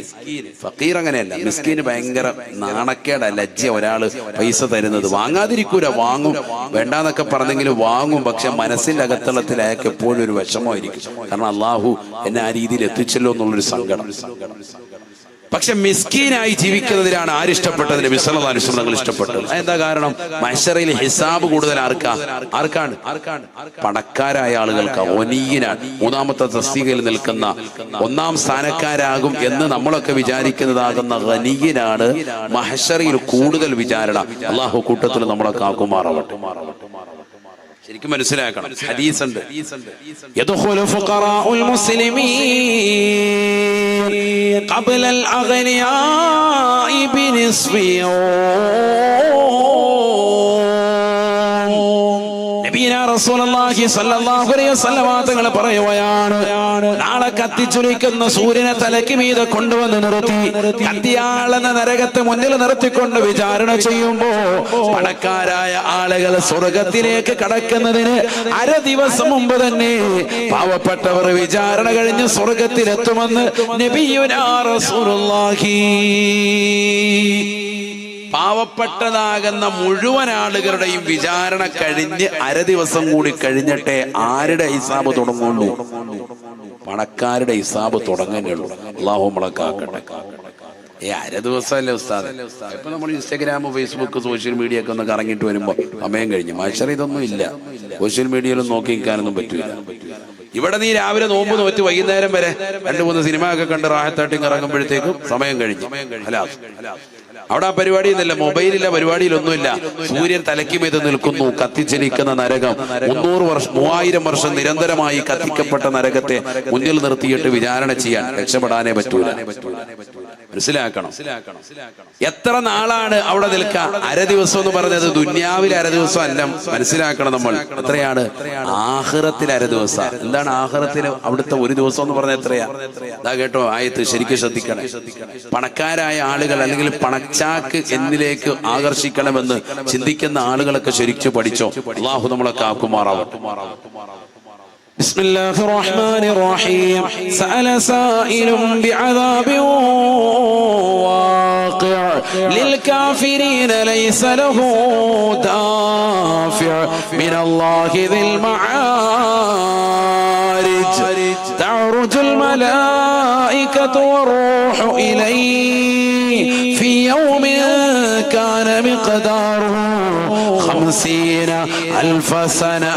ഫക്കീർ അങ്ങനെയല്ല. മിസ്കീന് ഭയങ്കര നാണക്കേട, ലജ്ജ ഒരാള് പൈസ തരുന്നത്. വാങ്ങാതിരിക്കൂല, വാങ്ങും, വേണ്ടാന്നൊക്കെ പറഞ്ഞെങ്കിലും വാങ്ങും. പക്ഷെ മനസ്സിന്റെ അകത്തളത്തിൽ അയാൾക്ക് എപ്പോഴും ഒരു വിഷമമായിരിക്കും. കാരണം അള്ളാഹു എന്നെ ആ രീതിയിൽ എത്തിച്ചല്ലോ എന്നുള്ളൊരു സങ്കടം. പക്ഷെ മിസ്കീനായി ജീവിക്കുന്നതിനാണ് ആരിഷ്ടപ്പെട്ടതിന് വിസലതാനുസരണങ്ങൾ ഇഷ്ടപ്പെട്ടത്. എന്താ കാരണം? മഹ്ശറയിൽ ഹിസാബ് കൂടുതൽ ആർക്കാണ്? പണക്കാരായ ആളുകൾക്ക്. ഒനീയനാണ്, മൂന്നാമത്തെ തസ്തികയിൽ നിൽക്കുന്ന, ഒന്നാം സ്ഥാനക്കാരാകും എന്ന് നമ്മളൊക്കെ വിചാരിക്കുന്നതാകുന്ന ഗനിയനാണ് മഹ്ശറയിൽ കൂടുതൽ വിചാരണ. അള്ളാഹു കൂട്ടത്തിൽ നമ്മളൊക്കെ ആക്കുമാറാവട്ടെ. ശരിക്കും മനസ്സിലാക്കണം. ഹദീസ് ഉണ്ട്, യദ്ഖുലു ഫുഖറാഉൽ മുസ്ലിമീൻ ഖബ്ലൽ അഗ്നിയാഇ ബിനിസ്ഫിയോ. റസൂലുള്ളാഹി സ്വല്ലല്ലാഹു അലൈഹി വസല്ലം തങ്ങൾ പറയുകയാണ്, നാളെ കത്തിച്ചുരിക്കുന്ന സൂര്യനെ തലയ്ക്ക് മീതെ കൊണ്ടുവന്ന് നിർത്തി കത്തിയാളെന്ന നരകത്തെ മുന്നിൽ നിർത്തിക്കൊണ്ട് വിചാരണ ചെയ്യുമ്പോ പണക്കാരായ ആളുകൾ സ്വർഗത്തിലേക്ക് കടക്കുന്നതിന് അര ദിവസം മുമ്പ് തന്നെ പാവപ്പെട്ടവർ വിചാരണ കഴിഞ്ഞ് സ്വർഗത്തിലെത്തുമെന്ന് നബിയുനാ റസൂലുള്ളാഹി. പാവപ്പെട്ടതാകുന്ന മുഴുവൻ ആളുകളുടെയും വിചാരണ കഴിഞ്ഞ് അര ദിവസം കൂടി കഴിഞ്ഞിട്ടേ ആരുടെ ഹിസാബ് തുടങ്ങുള്ളൂ? പണക്കാരുടെ ഹിസാബ് തുടങ്ങുന്നുള്ളൂ. അല്ലാഹു നമ്മളെ കാക്കട്ടെ. അര ദിവസമല്ലേ ഉസ്താദ്? ഇപ്പൊ നമ്മൾ ഇൻസ്റ്റാഗ്രാം, ഫേസ്ബുക്ക്, സോഷ്യൽ മീഡിയ ഒക്കെ ഒന്ന് കറങ്ങിട്ട് വരുമ്പോ സമയം കഴിഞ്ഞു. മഹ്ശറ ഇതൊന്നും ഇല്ല. സോഷ്യൽ മീഡിയയിലും നോക്കി നിൽക്കാനൊന്നും പറ്റൂല. ഇവിടെ നീ രാവിലെ നോമ്പ് നോറ്റ് വൈകുന്നേരം വരെ 2-3 സിനിമ ഒക്കെ കണ്ട് റാഹത്താട്ടി ഇറങ്ങുമ്പോഴത്തേക്കും സമയം കഴിഞ്ഞു. അവിടെ ആ പരിപാടി ഒന്നുമില്ല, മൊബൈലില്ല, പരിപാടിയിലൊന്നുമില്ല. സൂര്യൻ തലയ്ക്ക് മീത് നിൽക്കുന്നു, കത്തിച്ചലിക്കുന്ന നരകം. 3000 വർഷം നിരന്തരമായി കത്തിക്കപ്പെട്ട നരകത്തെ മുന്നിൽ നിർത്തിയിട്ട് വിചാരണ ചെയ്യാൻ രക്ഷപ്പെടാനേ പറ്റൂല. മനസ്സിലാക്കണം. എത്ര നാളാണ് അവിടെ നിൽക്കുക? അര ദിവസം എന്ന് പറഞ്ഞത് ദുന്യാവിലെ അര ദിവസം അല്ല. മനസ്സിലാക്കണം നമ്മൾ. എത്രയാണ്? ആഖിറത്തിൽ അര ദിവസം. എന്താണ് ആഖിറത്തിൽ അവിടുത്തെ ഒരു ദിവസം എന്ന് പറഞ്ഞാൽ എത്രയാ? അതാ കേട്ടോ ആയത്ത്, ശരിക്കും ശ്രദ്ധിക്കണം. പണക്കാരായ ആളുകൾ അല്ലെങ്കിൽ പണച്ചാക്ക് എന്നിലേക്ക് ആകർഷിക്കണമെന്ന് ചിന്തിക്കുന്ന ആളുകളൊക്കെ ശരിക്കും പഠിച്ചോ. അല്ലാഹു നമ്മളൊക്കെ ആക്കുമാറാവട്ടെ. بسم الله الرحمن الرحيم سأل سائل بعذاب واقع للكافرين ليس له دافع من الله ذي المعارج تعرج الملائكة والروح إليه في يوم كان مقداره 50,000 سنة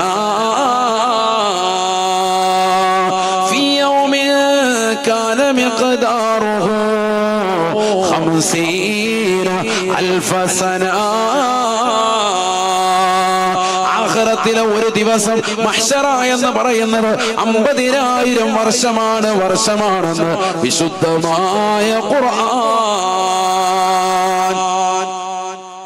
في يوم كان مقداره 50,000 سنة. ആഖിറത്തിലെ ഒരു ദിവസം മഹ്ശറ എന്ന് പറയുന്നത് 50,000 വർഷമാണെന്ന് വിശുദ്ധമായ ഖുർആൻ.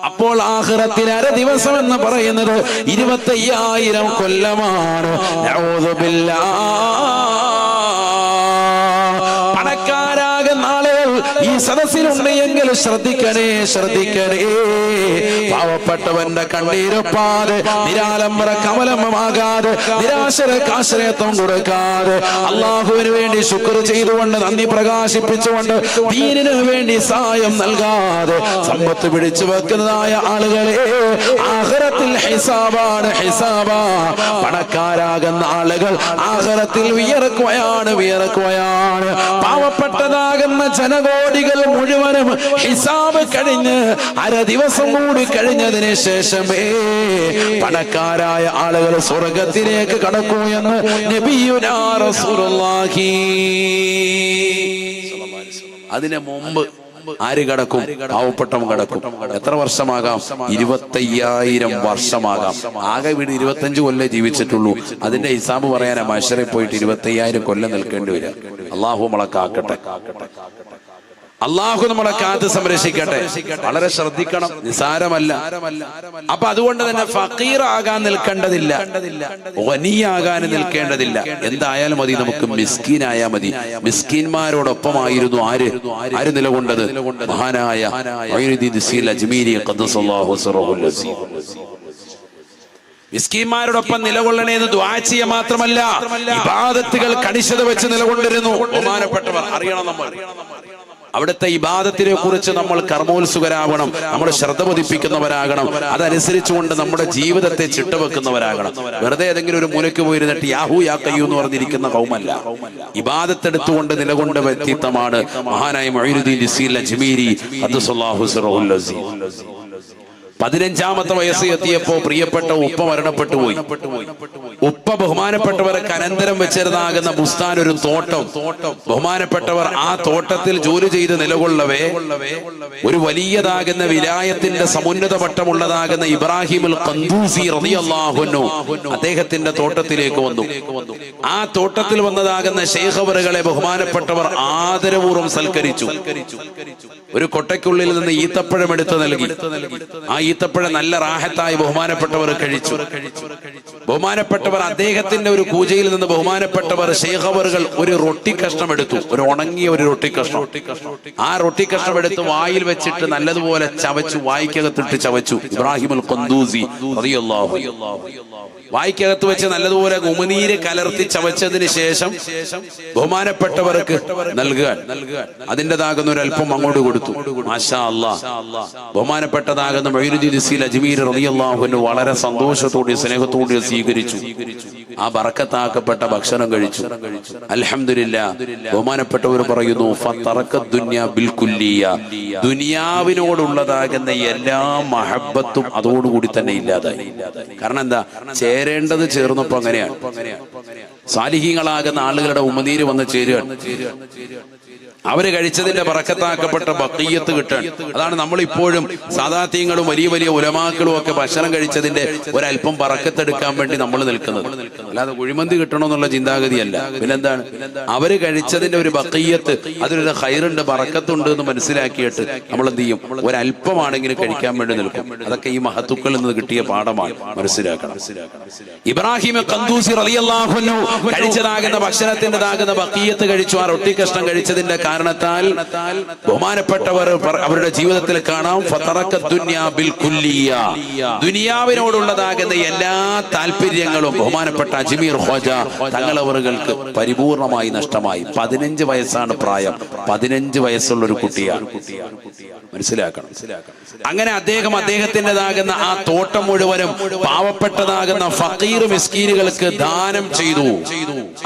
അപ്പോൾ ആഖിറത്തിലെ അര ദിവസം എന്ന് പറയുന്നത് 25,000 കൊല്ലമാണ്. നഊദു ബില്ലാഹ്. പണക്കാരാകുന്ന ആളുകൾ ഈ സദസ്സിലുണ്ട് എങ്കിൽ ശ്രദ്ധിക്കണേ. പാവപ്പെട്ടവന്റെ കണ്ണീരൊപ്പാതെ, നിരാലംബര കമലമാകാതെ, നിരാശരക്ക് ആശ്രയത്വം കൊടുക്കാതെ, അള്ളാഹുവിന് വേണ്ടി ശുക്ർ ചെയ്തുകൊണ്ട്, നന്ദി പ്രകാശിപ്പിച്ചുകൊണ്ട്, ദീനിന് വേണ്ടി സഹായം നൽകാതെ സമ്പത്ത് പിടിച്ചു വെക്കുന്നതായ ആളുകളെ ആഖിറത്തിൽ ഹിസാബാണ്. പണക്കാരാകുന്ന ആളുകൾ ആഖിറത്തിൽ വിയർക്കുകയാണ്. പാവപ്പെട്ടതാകുന്ന ജനകോടികൾ മുഴുവനും ഹിസാബ് കഴിഞ്ഞ് അര ദിവസം കൂടി കഴിഞ്ഞതിന് ശേഷമേ പണക്കാരായ ആളുകൾ സ്വർഗത്തിലേക്ക് കടക്കൂ എന്ന് നബിയുനാ റസൂലുള്ളാഹി. അതിന് മുമ്പ് ആര് കടക്കും? പാവപ്പെട്ടവൻ കടക്കും. എത്ര വർഷമാകാം? 25,000 വർഷമാകാം. ആകെ വീട് 25 കൊല്ലം ജീവിച്ചിട്ടുള്ളൂ. അതിന്റെ ഹിസാബ് പറയാനാ മഹ്ശറിൽ പോയിട്ട് 25,000 കൊല്ലം നിൽക്കേണ്ടി വരിക. അള്ളാഹു നമ്മളെ കാക്കട്ടെ. അള്ളാഹു നമ്മളെ കാത്ത് സംരക്ഷിക്കട്ടെ. വളരെ ശ്രദ്ധിക്കണം, നിസാരമല്ല. അപ്പൊ അതുകൊണ്ട് തന്നെ ഫഖീറാകാൻ നിൽക്കേണ്ടതില്ല, ഗനിയാകാൻ നിൽക്കേണ്ടതില്ല. എന്തായാലും മതി, നമുക്ക് മിസ്കീനായാൽ മതി. മിസ്കീന്മാരോടൊപ്പമായിരുന്നു ആര് നിലകൊണ്ടത്? മഹാനായ മൊയ്നുദ്ദീൻ സീൽ അജ്മീരി ഖദ്ദസല്ലാഹു സിറഹുൽ അസീം. മിസ്കീന്മാരോടൊപ്പം നിലകൊള്ളണേന്ന് ദുആ ചെയ്യുക മാത്രമല്ല, ഇബാദത്തുകൾ കണിശത വെച്ച് നിലകൊണ്ടിരുന്നു. ബഹുമാനപ്പെട്ടവർ അറിയണം, നമ്മൾ അവിടുത്തെ ഇബാദത്തിനെ കുറിച്ച് നമ്മൾ കർമ്മോത്സുകരാകണം, നമ്മൾ ശ്രദ്ധ പതിപ്പിക്കുന്നവരാകണം. അതനുസരിച്ചുകൊണ്ട് നമ്മുടെ ജീവിതത്തെ ചിട്ടവെക്കുന്നവരാകണം. വെറുതെ ഏതെങ്കിലും ഒരു മൂലയ്ക്ക് പോയിരുന്നിട്ട് യാഹു യാ കയ്യൂ എന്ന് പറഞ്ഞിരിക്കുന്ന കൗമല്ല. ഇബാദത്തെടുത്തുകൊണ്ട് നിലകൊണ്ട വ്യക്തിത്വമാണ് മഹാനായ മൊയ്നുദ്ദീൻ സീൽ അജ്മീരി ഖദ്ദസല്ലാഹു സിറഹുൽ അസീം. 15ാമത്തെ വയസ്സ് എത്തിയപ്പോ പ്രിയപ്പെട്ട ഉപ്പ മരണപ്പെട്ടു പോയി. ഉപ്പ ബഹുമാനപ്പെട്ടവർക്ക് അനന്തരം വെച്ചിരുന്നാകുന്ന ബുസ്താൻ, ഒരു തോട്ടം. ബഹുമാനപ്പെട്ടവർ ആ തോട്ടത്തിൽ ജോലി ചെയ്ത് നിലകൊള്ളവേ ഒരു വലിയതാകുന്ന വിലായത്തിന്റെ സമുന്നത പട്ടമുള്ളതാകുന്ന ഇബ്രാഹിമുൽ ഖന്ദൂസി റളിയല്ലാഹു അൻഹു അദ്ദേഹത്തിന്റെ തോട്ടത്തിലേക്ക് വന്നു. ആ തോട്ടത്തിൽ വന്നതാകുന്ന ശൈഖ് അവറുകളെ ബഹുമാനപ്പെട്ടവർ ആദരപൂർവ്വം സൽക്കരിച്ചു. ഒരു കൊട്ടയ്ക്കുള്ളിൽ നിന്ന് ഈത്തപ്പഴം എടുത്തു നൽകി. ആ ഈത്തപ്പഴം നല്ല റാഹത്തായി ബഹുമാനപ്പെട്ടവർ കഴിച്ചു. ബഹുമാനപ്പെട്ടവർ അദ്ദേഹത്തിന്റെ ഒരു പൂജയിൽ നിന്ന് ബഹുമാനപ്പെട്ടവർ ശൈഖ് അവറുകൾ ഒരു റൊട്ടി കഷ്ണം എടുത്തു, ഒരു ഉണങ്ങിയ ഒരു റൊട്ടി കഷ്ണം. ആ റൊട്ടി കഷ്ണം എടുത്ത് വായിൽ വെച്ചിട്ട് നല്ലതുപോലെ ചവച്ചു, വായിക്കകത്തിട്ട് ചവച്ചു. ഇബ്രാഹിമുൽ ഖന്ദൂസി റളിയല്ലാഹു വായിക്കകത്ത് വെച്ച് നല്ലതുപോലെ ഉമിനീര് കലർത്തി ചവച്ചതിന് ശേഷം ബഹുമാനപ്പെട്ടവർക്ക് നൽകാൻ അതിൻ്റെതാകുന്ന ഒരു അല്പം അങ്ങോട്ട് കൊടുത്തു. മാഷാ അല്ലാഹ്. ബഹുമാനപ്പെട്ടതാകുന്ന മൊയ്നുദ്ദീൻ സീൽ അജ്മീരി റളിയല്ലാഹു അൻഹു വളരെ സന്തോഷത്തോടെ സ്നേഹത്തോടെ സ്വീകരിച്ചു. ആ ബറക്കത്താക്കപ്പെട്ട ഭക്ഷണം കഴിച്ചു. അൽഹംദുലില്ലാ. ബഹുമാനപ്പെട്ടവർ പറയുന്നു, ഫതറക ദുനിയ ബിൽ കുല്ലിയ, ദുനിയാവിനോടുള്ളതാകുന്ന എല്ലാ മഹബത്തും അതോടുകൂടി തന്നെ ഇല്ലാതായി. കാരണം എന്താ? ചേരേണ്ടത് ചേർന്നപ്പോ അങ്ങനെയാണ്. സാലിഹീങ്ങളാകുന്ന ആളുകളുടെ ഉമനീര് വന്ന് ചേരുകയാണ്. അവര് കഴിച്ചതിന്റെ ബറക്കത്താക്കപ്പെട്ട ബഖിയത്ത് കിട്ടാൻ. അതാണ് നമ്മൾ ഇപ്പോഴും സാദാത്യങ്ങളും വലിയ വലിയ ഉലമാക്കളും ഒക്കെ ഭക്ഷണം കഴിച്ചതിന്റെ ഒരല്പം ബറക്കത്തെടുക്കാൻ വേണ്ടി നമ്മൾ നിൽക്കുന്നത്. അല്ലാതെ കുഴിമന്തി കിട്ടണമെന്നുള്ള ചിന്താഗതിയല്ല. പിന്നെന്താണ്? അവര് കഴിച്ചതിന്റെ ഒരു ബഖിയത്ത്, അതിലൊരു ഖൈറുണ്ട്, ബറക്കത്തുണ്ട് എന്ന് മനസ്സിലാക്കിയിട്ട് നമ്മൾ എന്ത് ചെയ്യും? ഒരല്പമാണെങ്കിലും കഴിക്കാൻ വേണ്ടി നിൽക്കും. അതൊക്കെ ഈ മഹത്തുക്കളിൽ നിന്ന് കിട്ടിയ പാഠമാണ്, മനസ്സിലാക്കണം. ഇബ്രാഹിം ഖന്ദൂസി റളിയല്ലാഹു അൻഹു കഴിച്ചതാകുന്ന ഭക്ഷണത്തിൻ്റെതാകുന്ന ബഖിയത്ത് കഴിച്ചു. ആ റൊട്ടി കഷ്ണം കഴിച്ചതിന്റെ കാരണത്താൽ ബഹുമാനപ്പെട്ടവർ അവരുടെ ജീവിതത്തിൽ കാണാം, ഫതറക ദുനിയ ബിൽ കുല്ലിയ, ദുനിയാവിനോടുള്ളതാകുന്ന എല്ലാ താല്പര്യങ്ങളും ബഹുമാനപ്പെട്ട അജ്മീർ ഖ്വാജ തങ്ങളവറുകൾക്ക് പരിപൂർണമായി നഷ്ടമായി. 15 വയസ്സാണ് പ്രായം. 15 വയസ്സുള്ള ഒരു കുട്ടിയാണ്, മനസ്സിലാക്കണം. അങ്ങനെ അദ്ദേഹത്തിൻ്റെതാകുന്ന ആ തോട്ടം മുഴുവനും പാവപ്പെട്ടതാകുന്ന ഫഖീർ മിസ്കീനുകൾക്ക് ദാനം ചെയ്തു.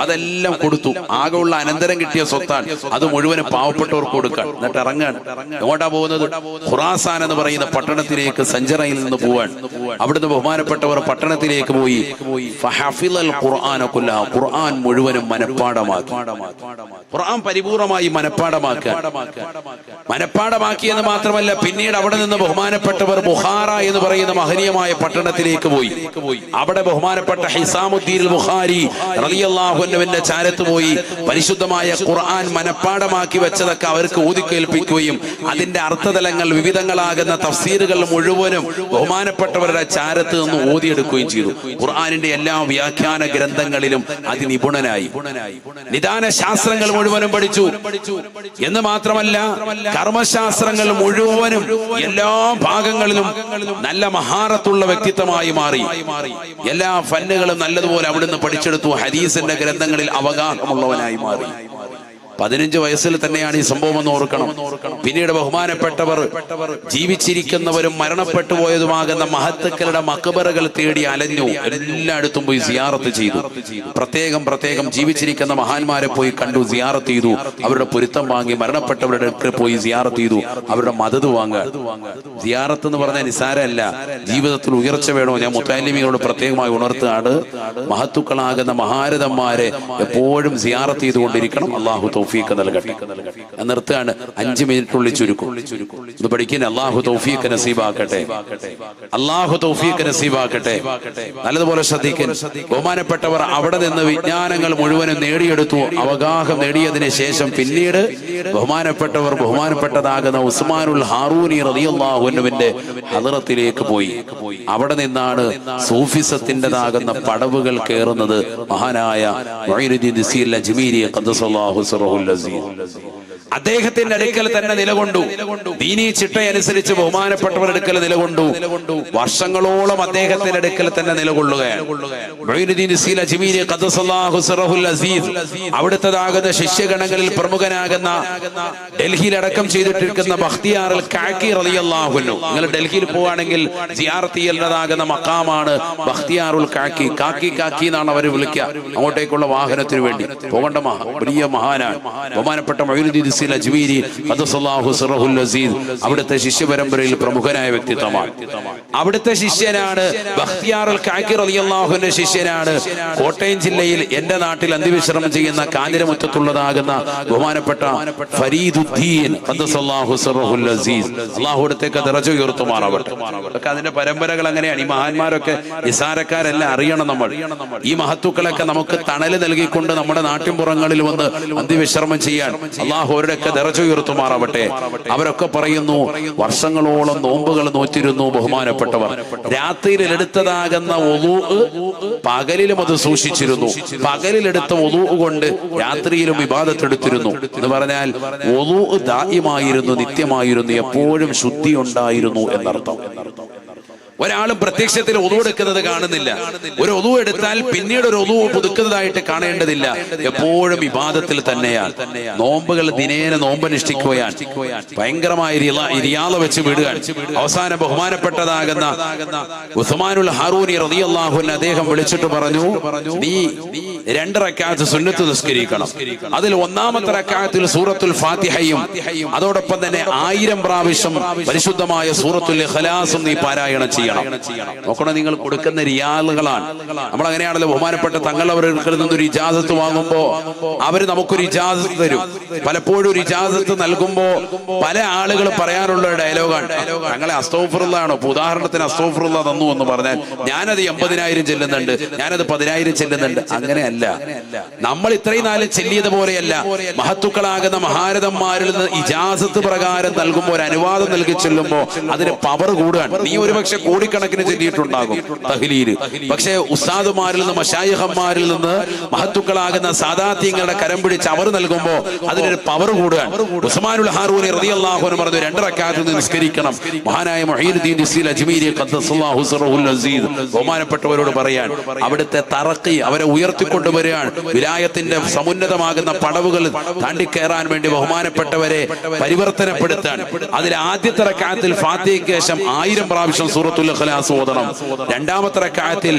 അതെല്ലാം കൊടുത്തു. ആകെയുള്ള അനന്തരം കിട്ടിയ സ്വത്താണ്. അത് മുഴുവൻ മുഴുവനും പാവപ്പെട്ടവർക്ക് കൊടുക്കാൻ. എന്നിട്ട് ഇറങ്ങാൻ. എങ്ങോട്ടാ പോകുന്നത്? ഖുറാസാൻ എന്ന് പറയുന്ന പട്ടണത്തിലേക്ക് സഞ്ചറയിൽ നിന്ന് പോവാൻ. അവിടുന്ന് ബഹുമാനപ്പെട്ടവർ പട്ടണത്തിലേക്ക് പോയി. ഫഹഫിളൽ ഖുർആന കുല്ലഹ, ഖുർആൻ മുഴുവനും മനഃപ്പാഠമാക്കി. ഖുർആൻ പരിപൂർണമായി മനഃപ്പാഠമാക്കിയെന്ന് മാത്രമല്ല, പിന്നീട് അവിടെ നിന്ന് ബഹുമാനപ്പെട്ടവർ ബുഖാറ എന്ന് പറയുന്ന മഹനീയമായ പട്ടണത്തിലേക്ക് പോയി. അവിടെ ബഹുമാനപ്പെട്ട ഹിസാമുദ്ദീൻ ബുഖാരി റളിയല്ലാഹു അൻഹുവിന്റെ ചാരത്ത് പോയി പരിശുദ്ധമായ ഖുർആൻ മനഃപ്പാഠമാക്കി വെച്ചതൊക്കെ അവർക്ക് ഊതിക്കേൽപ്പിക്കുകയും അതിന്റെ അർത്ഥതലങ്ങൾ വിവിധങ്ങളാകുന്ന തഫ്സീറുകൾ മുഴുവനും ബഹുമാനപ്പെട്ടവരുടെ ചാരത്ത് നിന്ന് ഓതിയെടുക്കുകയും ചെയ്തു. ഖുർആനിന്റെ എല്ലാ വ്യാഖ്യാന ഗ്രന്ഥങ്ങളിലും അതിനിപുണനായി. നിദാന ശാസ്ത്രങ്ങൾ മുഴുവനും പഠിച്ചു എന്ന് മാത്രമല്ല, കർമ്മശാസ്ത്രങ്ങൾ മുഴുവനും എല്ലാ ഭാഗങ്ങളിലും നല്ല മഹാരത്തുള്ള വ്യക്തിത്വമായി മാറി. എല്ലാ ഫന്നുകളും നല്ലതുപോലെ അവിടുന്ന് പഠിച്ചെടുത്തു. ഹദീസിന്റെ ഗ്രന്ഥങ്ങളിൽ അവഗാഹമുള്ളവനായി മാറി. 15 വയസ്സിൽ തന്നെയാണ് ഈ സംഭവം എന്ന് ഓർക്കണം. പിന്നീട് ബഹുമാനപ്പെട്ടവർ ജീവിച്ചിരിക്കുന്നവരും മരണപ്പെട്ടു പോയതുമാകുന്ന മഹത്തുക്കളുടെ മക്ബറകൾ തേടി അലഞ്ഞു. എല്ലായിടത്തും പോയി സിയാറത്ത് ചെയ്തു. പ്രത്യേകം ജീവിച്ചിരിക്കുന്ന മഹാന്മാരെ പോയി കണ്ടു, സിയാറത്ത് ചെയ്തു. അവരുടെ പൊരുത്തം വാങ്ങി. മരണപ്പെട്ടവരുടെ അടുത്ത് പോയി സിയാറത്ത് ചെയ്തു. അവരുടെ മദത് വാങ്ങുക. സിയാറത്ത് എന്ന് പറഞ്ഞാൽ നിസാരമല്ല. ജീവിതത്തിൽ ഉയർച്ച വേണോ? ഞാൻ മുത്തഅല്ലിമീങ്ങളോട് പ്രത്യേകമായി ഉണർത്തുകയാണ്. മഹത്തുക്കളാകുന്ന മഹാരഥന്മാരെ എപ്പോഴും സിയാറത്ത് ചെയ്തുകൊണ്ടിരിക്കണം. അല്ലാഹു തൗഫീഖ് നൽകട്ടെ. നിർത്തുകയാണ്. 5 മിനിറ്റുള്ളിൽ ചുരുക്കും. ഇത് പഠിക്കാൻ അല്ലാഹു തൗഫീഖ് നസീബാക്കട്ടെ. അല്ലാഹു തൗഫീഖ് നസീബാക്കട്ടെ. നല്ലതുപോലെ ശ്രദ്ധിക്കാൻ. ബഹുമാനപ്പെട്ടവർ അവിടെ നിന്ന് വിജ്ഞാനങ്ങൾ മുഴുവനും നേടിയെടുത്തു. അവഗാഹം നേടിയതിന് ശേഷം പിന്നീട് ബഹുമാനപ്പെട്ടതാകുന്ന ഉസ്മാനുൽ ഹാറൂനി റളിയല്ലാഹു അൻഹുവിന്റെ ഹദറത്തിലേക്ക് പോയി. അവിടെ നിന്നാണ് സൂഫിസത്തിൻ്റെതാകുന്ന പടവുകൾ കയറുന്നത്. മഹാനായ മുഈനുദ്ദീൻ ദിസീൽ അജ്മീരി ഖദ്ദസല്ലാഹു സിറഹുൽ അസീസ് അദ്ദേഹത്തിന്റെ അടുക്കൽ തന്നെ നിലകൊണ്ടു. ദീനീ ചിട്ടയനുസരിച്ച് ബഹുമാനപ്പെട്ടവരുടെ അടുക്കൽ നിലകൊണ്ടു. വർഷങ്ങളോളം അദ്ദേഹത്തിന്റെ അടുക്കൽ തന്നെ നിലകൊള്ളുകയാണ്. മുഈനുദ്ദീൻ ദിസീൽ അജ്മീരി ഖദ്ദസല്ലാഹു സിറഹുൽ അസീസ് അവിടുത്തേതാകുന്ന ശിഷ്യഗണങ്ങളിൽ പ്രമുഖനാകുന്ന ഡൽഹിയിൽ അടക്കം ചെയ്തിട്ടിരിക്കുന്ന ബഖ്തിയാർ അൽ കാക്കി റളിയല്ലാഹു അൻഹു. നിങ്ങൾ ഡൽഹിയിൽ പോവുകയാണെങ്കിൽ സിയാറത്ത് ചെയ്യേണ്ടതാകുന്ന മഖാമാണ് ബഖ്തിയാറുൽ കാക്കി. കാക്കി എന്നാണ് അവർ വിളിക്കുക. അങ്ങോട്ടേക്കുള്ള വാഹനത്തിന് വേണ്ടി പോകേണ്ട വലിയ മഹാനാണ് ബഹുമാനപ്പെട്ട മുഈനുദ്ദീൻ ദിസീൽ അജ്മീരി ഖദ്ദസല്ലാഹു സിറഹുൽ അസീസ്. അവിടുത്തെ ശിഷ്യപരമ്പരയിൽ പ്രമുഖനായ വ്യക്തിത്വമാണ്. അവിടുത്തെ ശിഷ്യനാണ് ബഖ്തിയാർ അൽ കാക്കി റളിയല്ലാഹു അൻഹു. ശിഷ്യനാണ് കോട്ടയം ജില്ലയിൽ എന്റെ നാട്ടിൽ അന്ത്യവിശ്രമം ചെയ്യുന്ന കാഞ്ഞിരമുറ്റത്തുള്ളതാകുന്ന ബഹുമാനപ്പെട്ട ഫരീദുദ്ദീൻ ഖദ്ദസല്ലാഹു സിറഹുൽ അസീസ്. അല്ലാഹു അവിടുത്തേക്ക് ദറജ ഉയർത്തുമാറാവട്ടെ. അതിന്റെ പരമ്പരകൾ അങ്ങനെയാണ്. ഈ മഹാന്മാരൊക്കെ നിസാരക്കാരെല്ലാം അറിയണം. നമ്മൾ ഈ മഹത്തുക്കളൊക്കെ നമുക്ക് തണല് നൽകിക്കൊണ്ട് നമ്മുടെ നാട്ടിൻപുറങ്ങളിൽ വന്ന് അന്ത്യവിശ്രമം ചെയ്യാൻ അല്ലാഹു അവരുടെയൊക്കെ ദറജ ഉയർത്തുമാറാവട്ടെ. അവരൊക്കെ പറയുന്നു വർഷങ്ങളോളം നോമ്പുകൾ നോറ്റിരുന്നു ബഹുമാനപ്പെട്ടവർ. രാത്രിയിൽ എടുത്തതാകുന്ന വുളൂ പകലിലും അത് സൂക്ഷിച്ചിരുന്നു. പകലിലെടുത്ത വുളൂ കൊണ്ട് രാത്രിയിലും ഇബാദത്ത് എടുത്തിരുന്നു എന്ന് പറഞ്ഞാൽ വുളൂ ദായിമായിരുന്നു, നിത്യമായിരുന്നു, എപ്പോഴും ശുദ്ധി ഉണ്ടായിരുന്നു എന്നർത്ഥം. ഒരാളും പ്രത്യക്ഷത്തിൽ ഒതു എടുക്കുന്നത് കാണുന്നില്ല. ഒരു ഒതു എടുത്താൽ പിന്നീട് ഒരു ഒതു പുതുക്കുന്നതായിട്ട് കാണേണ്ടതില്ല. എപ്പോഴും ഇബാദത്തിൽ തന്നെയാണ്. നോമ്പുകൾ ദിനേന നോമ്പനുഷ്ഠിക്കുകയാണ്. ഭയങ്കരമായ റിയാള വെച്ച് വിടുകയാണ്. അവസാനം ബഹുമാനപ്പെട്ടതാകുന്ന ഉസ്മാനുൽ ഹാറൂനി റളിയല്ലാഹു അൻഹു അദ്ദേഹം വിളിച്ചിട്ട് പറഞ്ഞു, നീ 2 റക്അത്ത് സുന്നത്ത് നിസ്കരിക്കണം. അതിൽ 1-ാമത്തെ റക്അത്തിൽ സൂറത്തുൽ ഫാത്തിഹയും അതോടൊപ്പം തന്നെ 1000 പ്രാവശ്യം പരിശുദ്ധമായ സൂറത്തുൽ ഇഖ്ലാസും നീ പാരായണം ചെയ്യണം. നോക്കണം, നിങ്ങൾ കൊടുക്കുന്ന റിയാലുകളാണ്. നമ്മൾ അങ്ങനെയാണല്ലോ. ബഹുമാനപ്പെട്ട തങ്ങൾ അവർക്ക് നിന്നൊരു ഇജാസത്ത് വാങ്ങുമ്പോ അവര് നമുക്കൊരു ഇജാസത്ത് തരും. പലപ്പോഴും ഒരു ഇജാസത്ത് നൽകുമ്പോ പല ആളുകൾ പറയാനുള്ള ഡയലോഗാണ്, ഞങ്ങളെ അസ്തഗ്ഫിറുല്ലാഹ്, ഉദാഹരണത്തിന് അസ്തഗ്ഫിറുല്ലാഹ് തന്നു എന്ന് പറഞ്ഞാൽ ഞാനത് 80,000 ചെല്ലുന്നുണ്ട്, ഞാനത് 10,000 ചെല്ലുന്നുണ്ട്. അങ്ങനെയല്ല. നമ്മൾ ഇത്രയും നാല് ചെല്ലിയത് പോലെയല്ല. മഹത്തുക്കളാകുന്ന മഹാരഥന്മാരിൽ നിന്ന് ഇജാസത്ത് പ്രകാരം നൽകുമ്പോൾ, ഒരു അനുവാദം നൽകി ചെല്ലുമ്പോ അതിന് പവർ കൂടുകയാണ്. നീ ഒരുപക്ഷെ കോടിക്കണക്കിന് ചെല്ലിയിട്ടുണ്ടാകും തഹ്ലീൽ. പക്ഷേ ഉസ്താദുമാരിൽ നിന്ന്, മശായിഖന്മാരിൽ നിന്ന്, മഹത്തുക്കളാകുന്ന സാദാത്യങ്ങളുടെ കരം പിടിച്ച് അവർ നൽകുമ്പോ അതിനൊരു പവർ കൂടുകയാണ്. ഉസ്മാനുൽ ഹാറൂനി റളിയല്ലാഹു അൻഹു പറഞ്ഞു 2 റക്അത്ത് നിസ്കരിക്കണം. മഹാനായ മുഈനുദ്ദീൻ ദിസീൽ അജ്മീരി ഖദ്ദസല്ലാഹു സിറഹുൽ അസീസ് ബഹുമാനപ്പെട്ടവരോട് പറയാൻ, അവിടുത്തെ തറക്കി അവരെ ഉയർത്തിക്കൊണ്ടുവരികയാണ്. വിലായത്തിന്റെ സമുന്നതമാകുന്ന പടവുകൾ താണ്ടിക്കയറാൻ വേണ്ടി ബഹുമാനപ്പെട്ടവരെ പരിവർത്തനപ്പെടുത്താൻ. അതിൽ ആദ്യത്തെ റക്അത്തിൽ ഫാത്തിഹയ്ക്ക് ശേഷം 1000 പ്രാവശ്യം സൂറത്തുൽ സൂറത്തുൽ ഇഖ്ലാസ് ഓതണം. രണ്ടാമത്തെ റക്അത്തിൽ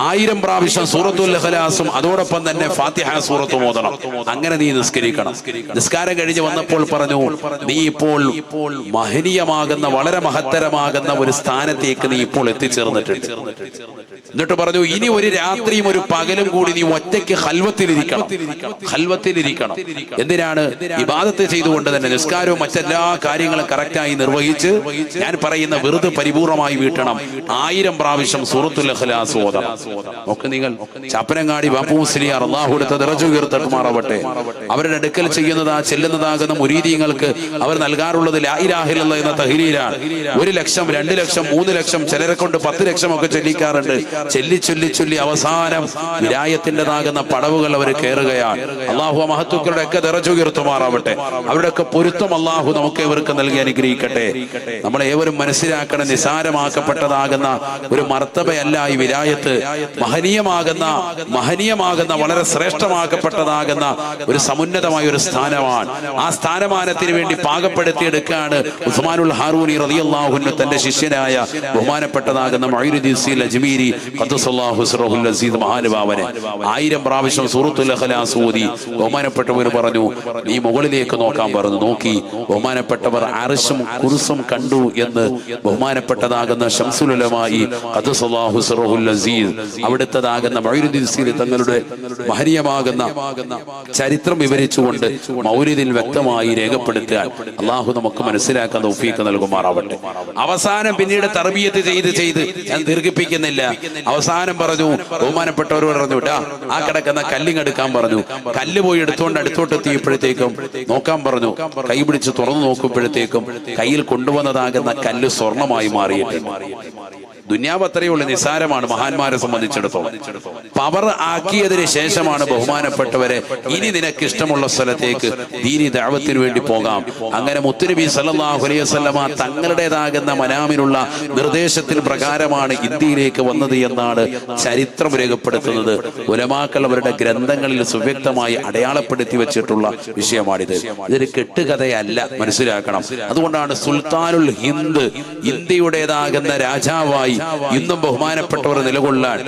1000 പ്രാവശ്യം സൂറത്തുൽ ഇഖ്ലാസും അതോടൊപ്പം തന്നെ ഫാത്തിഹ സൂറത്തും ഓതണം. അങ്ങനെ നീ നിസ്കരിക്കണം. നിസ്കാരം കഴിഞ്ഞ് വന്നപ്പോൾ പറഞ്ഞു, നീ ഇപ്പോൾ മഹനീയമാകുന്ന വളരെ മഹത്തരമാകുന്ന ഒരു സ്ഥാനത്തേക്ക് നീ ഇപ്പോൾ എത്തിച്ചേർന്നിട്ടുണ്ട്. എന്നിട്ട് പറഞ്ഞു, ഇനി ഒരു രാത്രിയും ഒരു പകലും കൂടി നീ ഒറ്റയ്ക്ക് ഖൽവത്തിലിരിക്കണം. എന്തിനാണ്? ഇബാദത്ത് ചെയ്തുകൊണ്ട് തന്നെ നിസ്കാരവും മറ്റെല്ലാ കാര്യങ്ങളും കറക്റ്റായി നിർവഹിച്ച് ഞാൻ പറയുന്ന വെറുതെ പരിപൂർണമായി വീട്ടണം. 1000 പ്രാവശ്യം സൂറത്തുൽ ഇഖ്ലാസ് ഓതണം. ഒക്കെ നിങ്ങൾ ചപ്പനങ്ങാടി ബാപ്പു മുസ്ലിയാർ അല്ലാഹു കൊടുത്ത ദറജ ഉയർത്തട്ടെ. അവരുടെ അടുക്കൽ ചെല്ലുന്നതാകുന്ന മുരീദീങ്ങൾക്ക് അവർ നൽകാറുള്ളത് ലാ ഇലാഹ ഇല്ലല്ലാഹ് എന്ന തഹ്ലീലാണ്. 1 ലക്ഷം 2 ലക്ഷം 3 ലക്ഷം ചിലരെ കൊണ്ട് 10 ലക്ഷം ഒക്കെ ചൊല്ലിക്കാറുണ്ട്. ചൊല്ലി അവസാനം വിലായത്തിൻ്റെതാകുന്ന പടവുകൾ അവർ കയറുകയാണ്. അള്ളാഹു മഹത്തുക്കളുടെ ഒക്കെ ദറജ ഉയർത്തുമാറാവട്ടെ. അവരുടെയൊക്കെ പൊരുത്തം അള്ളാഹു നമുക്ക് ഇവർക്ക് നൽകി അനുഗ്രഹിക്കട്ടെ. നമ്മളെ ഏവരും മനസ്സിലാക്കണം, നിസാരമാക്കപ്പെട്ടതാകുന്ന ഒരു മർത്തബയല്ല ഈ വിലായത്ത്. മഹനീയമാകുന്ന വളരെ ശ്രേഷ്ഠമാക്കപ്പെട്ടതാകുന്ന ഒരു സമുന്നതമായ ഒരു സ്ഥാനമാണ്. ആ സ്ഥാനമാനത്തിന് വേണ്ടി പാകപ്പെടുത്തിയെടുക്കുകയാണ് ഉസ്മാനുൽ ഹാറൂനി റളിയല്ലാഹു അൻഹു തന്റെ ശിഷ്യനായ ബഹുമാനപ്പെട്ടതാകുന്ന മൊയ്നുദ്ദീൻ അജ്മീരി ഖദ്ദസല്ലാഹു സിറഹുൽ അസീസ് മഹാനുഭാവനെ 1000 പ്രാവശ്യം സൂറത്തുൽ ഇഖ്ലാസ് ഓതി ബഹുമാനപ്പെട്ടവർ പറഞ്ഞു, നീ മുകളിലേക്ക് നോക്കാൻ പറഞ്ഞു. നോക്കി ബഹുമാനപ്പെട്ടവർ അർശും കുർസും കണ്ടു എന്ന് ബഹുമാനപ്പെട്ടതാകുന്ന ശംസുൽ ഉലമായി ഖദ്ദസല്ലാഹു സിറഹുൽ അസീസ് അവിടുത്തതാകുന്ന മൊയ്നുദ്ദീൻ തങ്ങളുടെ മഹനീയമാകുന്ന ചരിത്രം വിവരിച്ചുകൊണ്ട് മൗലിദിൽ വ്യക്തമായി രേഖപ്പെടുത്താൻ അള്ളാഹു നമുക്ക് മനസ്സിലാക്കാൻ തൗഫീഖ് നൽകുമാറാവട്ടെ. അവസാനം പിന്നീട് തർബിയത്ത് ചെയ്ത് ഞാൻ ദീർഘിപ്പിക്കുന്നില്ല. അവസാനം പറഞ്ഞു, ബഹുമാനപ്പെട്ടവർ പറഞ്ഞു, ആ കിടക്കുന്ന കല്ലിങ്ങെടുക്കാൻ പറഞ്ഞു. കല്ല് പോയി അടുത്തോട്ട് എത്തിയപ്പോഴത്തേക്കും നോക്കാൻ പറഞ്ഞു. കൈ പിടിച്ച് തുറന്നു നോക്കുമ്പോഴത്തേക്കും കയ്യിൽ കൊണ്ടുവന്നതാകുന്ന കല്ല് സ്വർണമായി മാറിയിട്ടുണ്ട്. ദുനിയാവ് അത്രയുള്ള നിസാരമാണ് മഹാന്മാരെ സംബന്ധിച്ചിടത്തോളം. പവർ ആക്കിയതിന് ശേഷമാണ് ബഹുമാനപ്പെട്ടവരെ, ഇനി നിനക്ക് ഇഷ്ടമുള്ള സ്ഥലത്തേക്ക് ദീനി ദഅവത്തിന് വേണ്ടി പോകാം. അങ്ങനെ മുത്തുനബി സല്ലല്ലാഹു അലൈഹി വസല്ലമ തങ്ങളുടേതാകുന്ന മനാമിനുള്ള നിർദ്ദേശത്തിന് പ്രകാരമാണ് ഇന്ത്യയിലേക്ക് വന്നത് എന്നാണ് ചരിത്രം രേഖപ്പെടുത്തുന്നത്. ഉലമാക്കൾ അവരുടെ ഗ്രന്ഥങ്ങളിൽ സുവ്യക്തമായി അടയാളപ്പെടുത്തി വെച്ചിട്ടുള്ള വിഷയമാണിത്. ഇതൊരു കെട്ടുകഥയല്ല, മനസ്സിലാക്കണം. അതുകൊണ്ടാണ് സുൽത്താനുൽ ഹിന്ദ്, ഇന്ത്യയുടേതാകുന്ന രാജാവായി ഇന്നും ബഹുമാനപ്പെട്ടവർ നിലകൊള്ളാൻ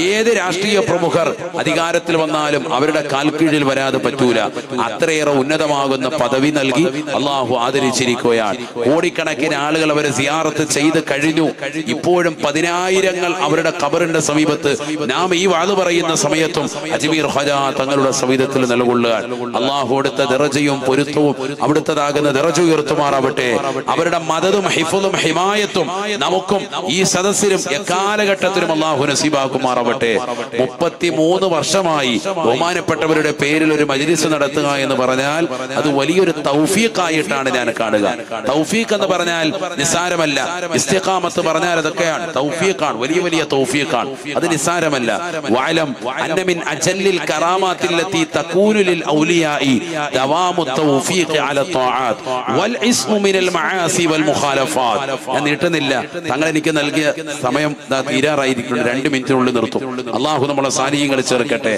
ഏത് രാഷ്ട്രീയ പ്രമുഖർ അധികാരത്തിൽ വന്നാലും അവരുടെ കാൽക്കീഴിൽ വരാതെ പറ്റൂല. അത്രയേറെ ഉന്നതമാകുന്ന പദവി നൽകി അള്ളാഹു ആദരിച്ചിരിക്കുകയാണ്. കോടിക്കണക്കിന് ആളുകൾ അവരെ സിയാറത്ത് ചെയ്ത് കഴിഞ്ഞു. ഇപ്പോഴും 10,000 അവരുടെ ഖബറിന്റെ സമീപത്ത് നാം ഈ വാള് പറയുന്ന സമയത്തും അജ്മീർ ഖജാ തങ്ങളുടെ സമീപത്തിൽ നിലകൊള്ളുക. അള്ളാഹു കൊടുത്ത ദറജയും പൊരുത്തവും അവിടുത്തതാകുന്ന ദറജ ഉയർത്തുമാറാവട്ടെ. അവരുടെ മദതും ഹിഫ്ളും ഹിമായത്തും നമുക്കും ഈ സദസ്സിലും എക്കാലഘട്ടത്തിലും അള്ളാഹു നസീബാക്കുമാറാവട്ടെ. 33 വർഷമായി ബഹുമാനപ്പെട്ടവരുടെ പേരിൽ ഒരു മജ്ലിസ് നടത്തുക എന്ന് പറഞ്ഞാൽ അത് വലിയൊരു തൗഫീഖായിട്ടാണ് ഞാൻ കാണുക. തൗഫീഖ് എന്ന് പറഞ്ഞാൽ നിസ്സാരമല്ല. ഇസ്തിഖാമത്ത് പറഞ്ഞാൽ അതൊക്കെയാണ് തൗഫീഖാണ്, വലിയ തൗഫീഖാണ്. അത് നിസ്സാരമല്ല. വഅലം അന്ന മിൻ അജല്ലിൽ കറാമാത്തില്ലത്തി തകൂനു ലിൽ ഔലിയാഇ ദവാമു തൗഫീഖ് അല ത്വാആത്ത് വൽ ഇസ്മു മിനൽ മആസി വൽ മുഖാലഫാത്ത്. ഞാൻ നീട്ടുന്നില്ല, തങ്ങൾ എനിക്ക് നൽകിയ സമയം തീരാറായിരിക്കുന്നു. 2 മിനിറ്റിനുള്ളിൽ നിർത്തും. അള്ളാഹു നമ്മളെ സാന്നിധ്യങ്ങൾ ചേർക്കട്ടെ.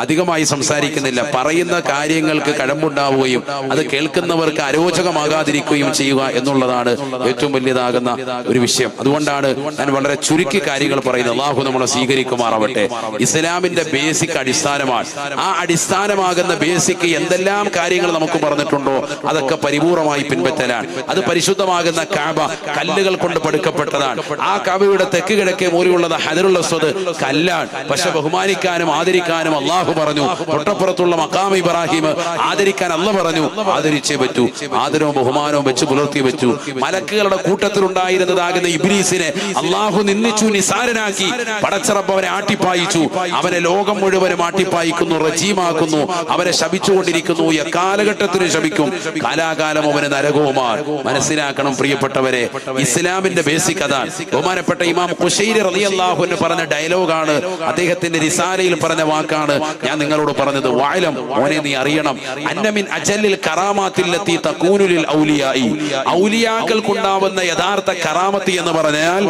അധികമായി സംസാരിക്കുന്നില്ല. പറയുന്ന കാര്യങ്ങൾക്ക് കഴമ്പുണ്ടാവുകയും അത് കേൾക്കുന്നവർക്ക് അരോചകമാകാതിരിക്കുകയും ചെയ്യുക എന്നുള്ളതാണ് ഏറ്റവും വലിയതാകുന്ന ഒരു വിഷയം. അതുകൊണ്ടാണ് ഞാൻ വളരെ ചുരുക്കി കാര്യങ്ങൾ പറയുന്നത്. അള്ളാഹു നമ്മളെ സ്വീകരിക്കുമാറാവട്ടെ. ഇസ്ലാമിന്റെ ബേസിക് അടിസ്ഥാനമാണ്. ആ അടിസ്ഥാനമാകുന്ന ബേസിക് എന്തെല്ലാം കാര്യങ്ങൾ നമുക്ക് പറഞ്ഞിട്ടുണ്ടോ അതൊക്കെ പരിപൂർണമായി പിൻപറ്റലാണ്. അത് പരിശുദ്ധമാകുന്ന കഅബ കല്ലുകൾ കൊണ്ട് പടുക്കപ്പെട്ടതാണ്. ആ കഅബയുടെ തെക്ക് കിഴക്കേ മൂലയുള്ളത് ഹജറുൽ അസ്വദ് കല്ലാണ്. പക്ഷെ ബഹുമാനിക്കാനും ആദരിക്കാനും അള്ളാഹു പറഞ്ഞു. തൊട്ടപ്പുറത്തുള്ള മഖാം ഇബ്രാഹിം ആദരിക്കാൻ അള്ളാഹു പറഞ്ഞു. ആദരിച്ചേ പറ്റൂ. ആദരവും ബഹുമാനവും വെച്ച് പുലർത്തി വെച്ചു. മലക്കുകളുടെ കൂട്ടത്തിലുണ്ടായിരുന്നതാകുന്ന ഇബ്ലീസിനെ അള്ളാഹു നിന്ദിച്ചു, നിസാരനാക്കി. പടച്ചറബ് അവനെ ആട്ടിപ്പായിച്ചു. അവനെ ലോകം മുഴുവനും ആട്ടിപ്പായിക്കുന്നു, റജീമാക്കുന്നു. അവരെ ശപിച്ചുകൊണ്ടിരിക്കുന്നു. എക്കാലഘട്ടത്തിനും ശപിക്കും. കാലാകാലം അവന് നരകവുമാണ്. മനസ്സിലാക്കണം പ്രിയപ്പെട്ടവരെ, ഇസ്ലാമിന്റെ ബേസിക് അതാണ്. ബഹുമാനപ്പെട്ട ഇമാം ഖുശൈരി റളിയല്ലാഹു അൻഹു പറഞ്ഞ ഡയലോഗാണ്, അദ്ദേഹത്തിന്റെ റിസാലയിൽ പറഞ്ഞ വാക്കാണ് ഞാൻ നിങ്ങളോട് പറഞ്ഞത്. വഅലം, മോനെ നീ അറിയണം, അന്ന മിൻ അജല്ലിൽ കറാമാത്തില്ലത്തി തകൂനു ലിൽ ഔലിയാഇ, ഔലിയാക്കൾക്കുണ്ടാവുന്ന യഥാർത്ഥ കറാമത്ത് എന്ന് പറഞ്ഞാൽ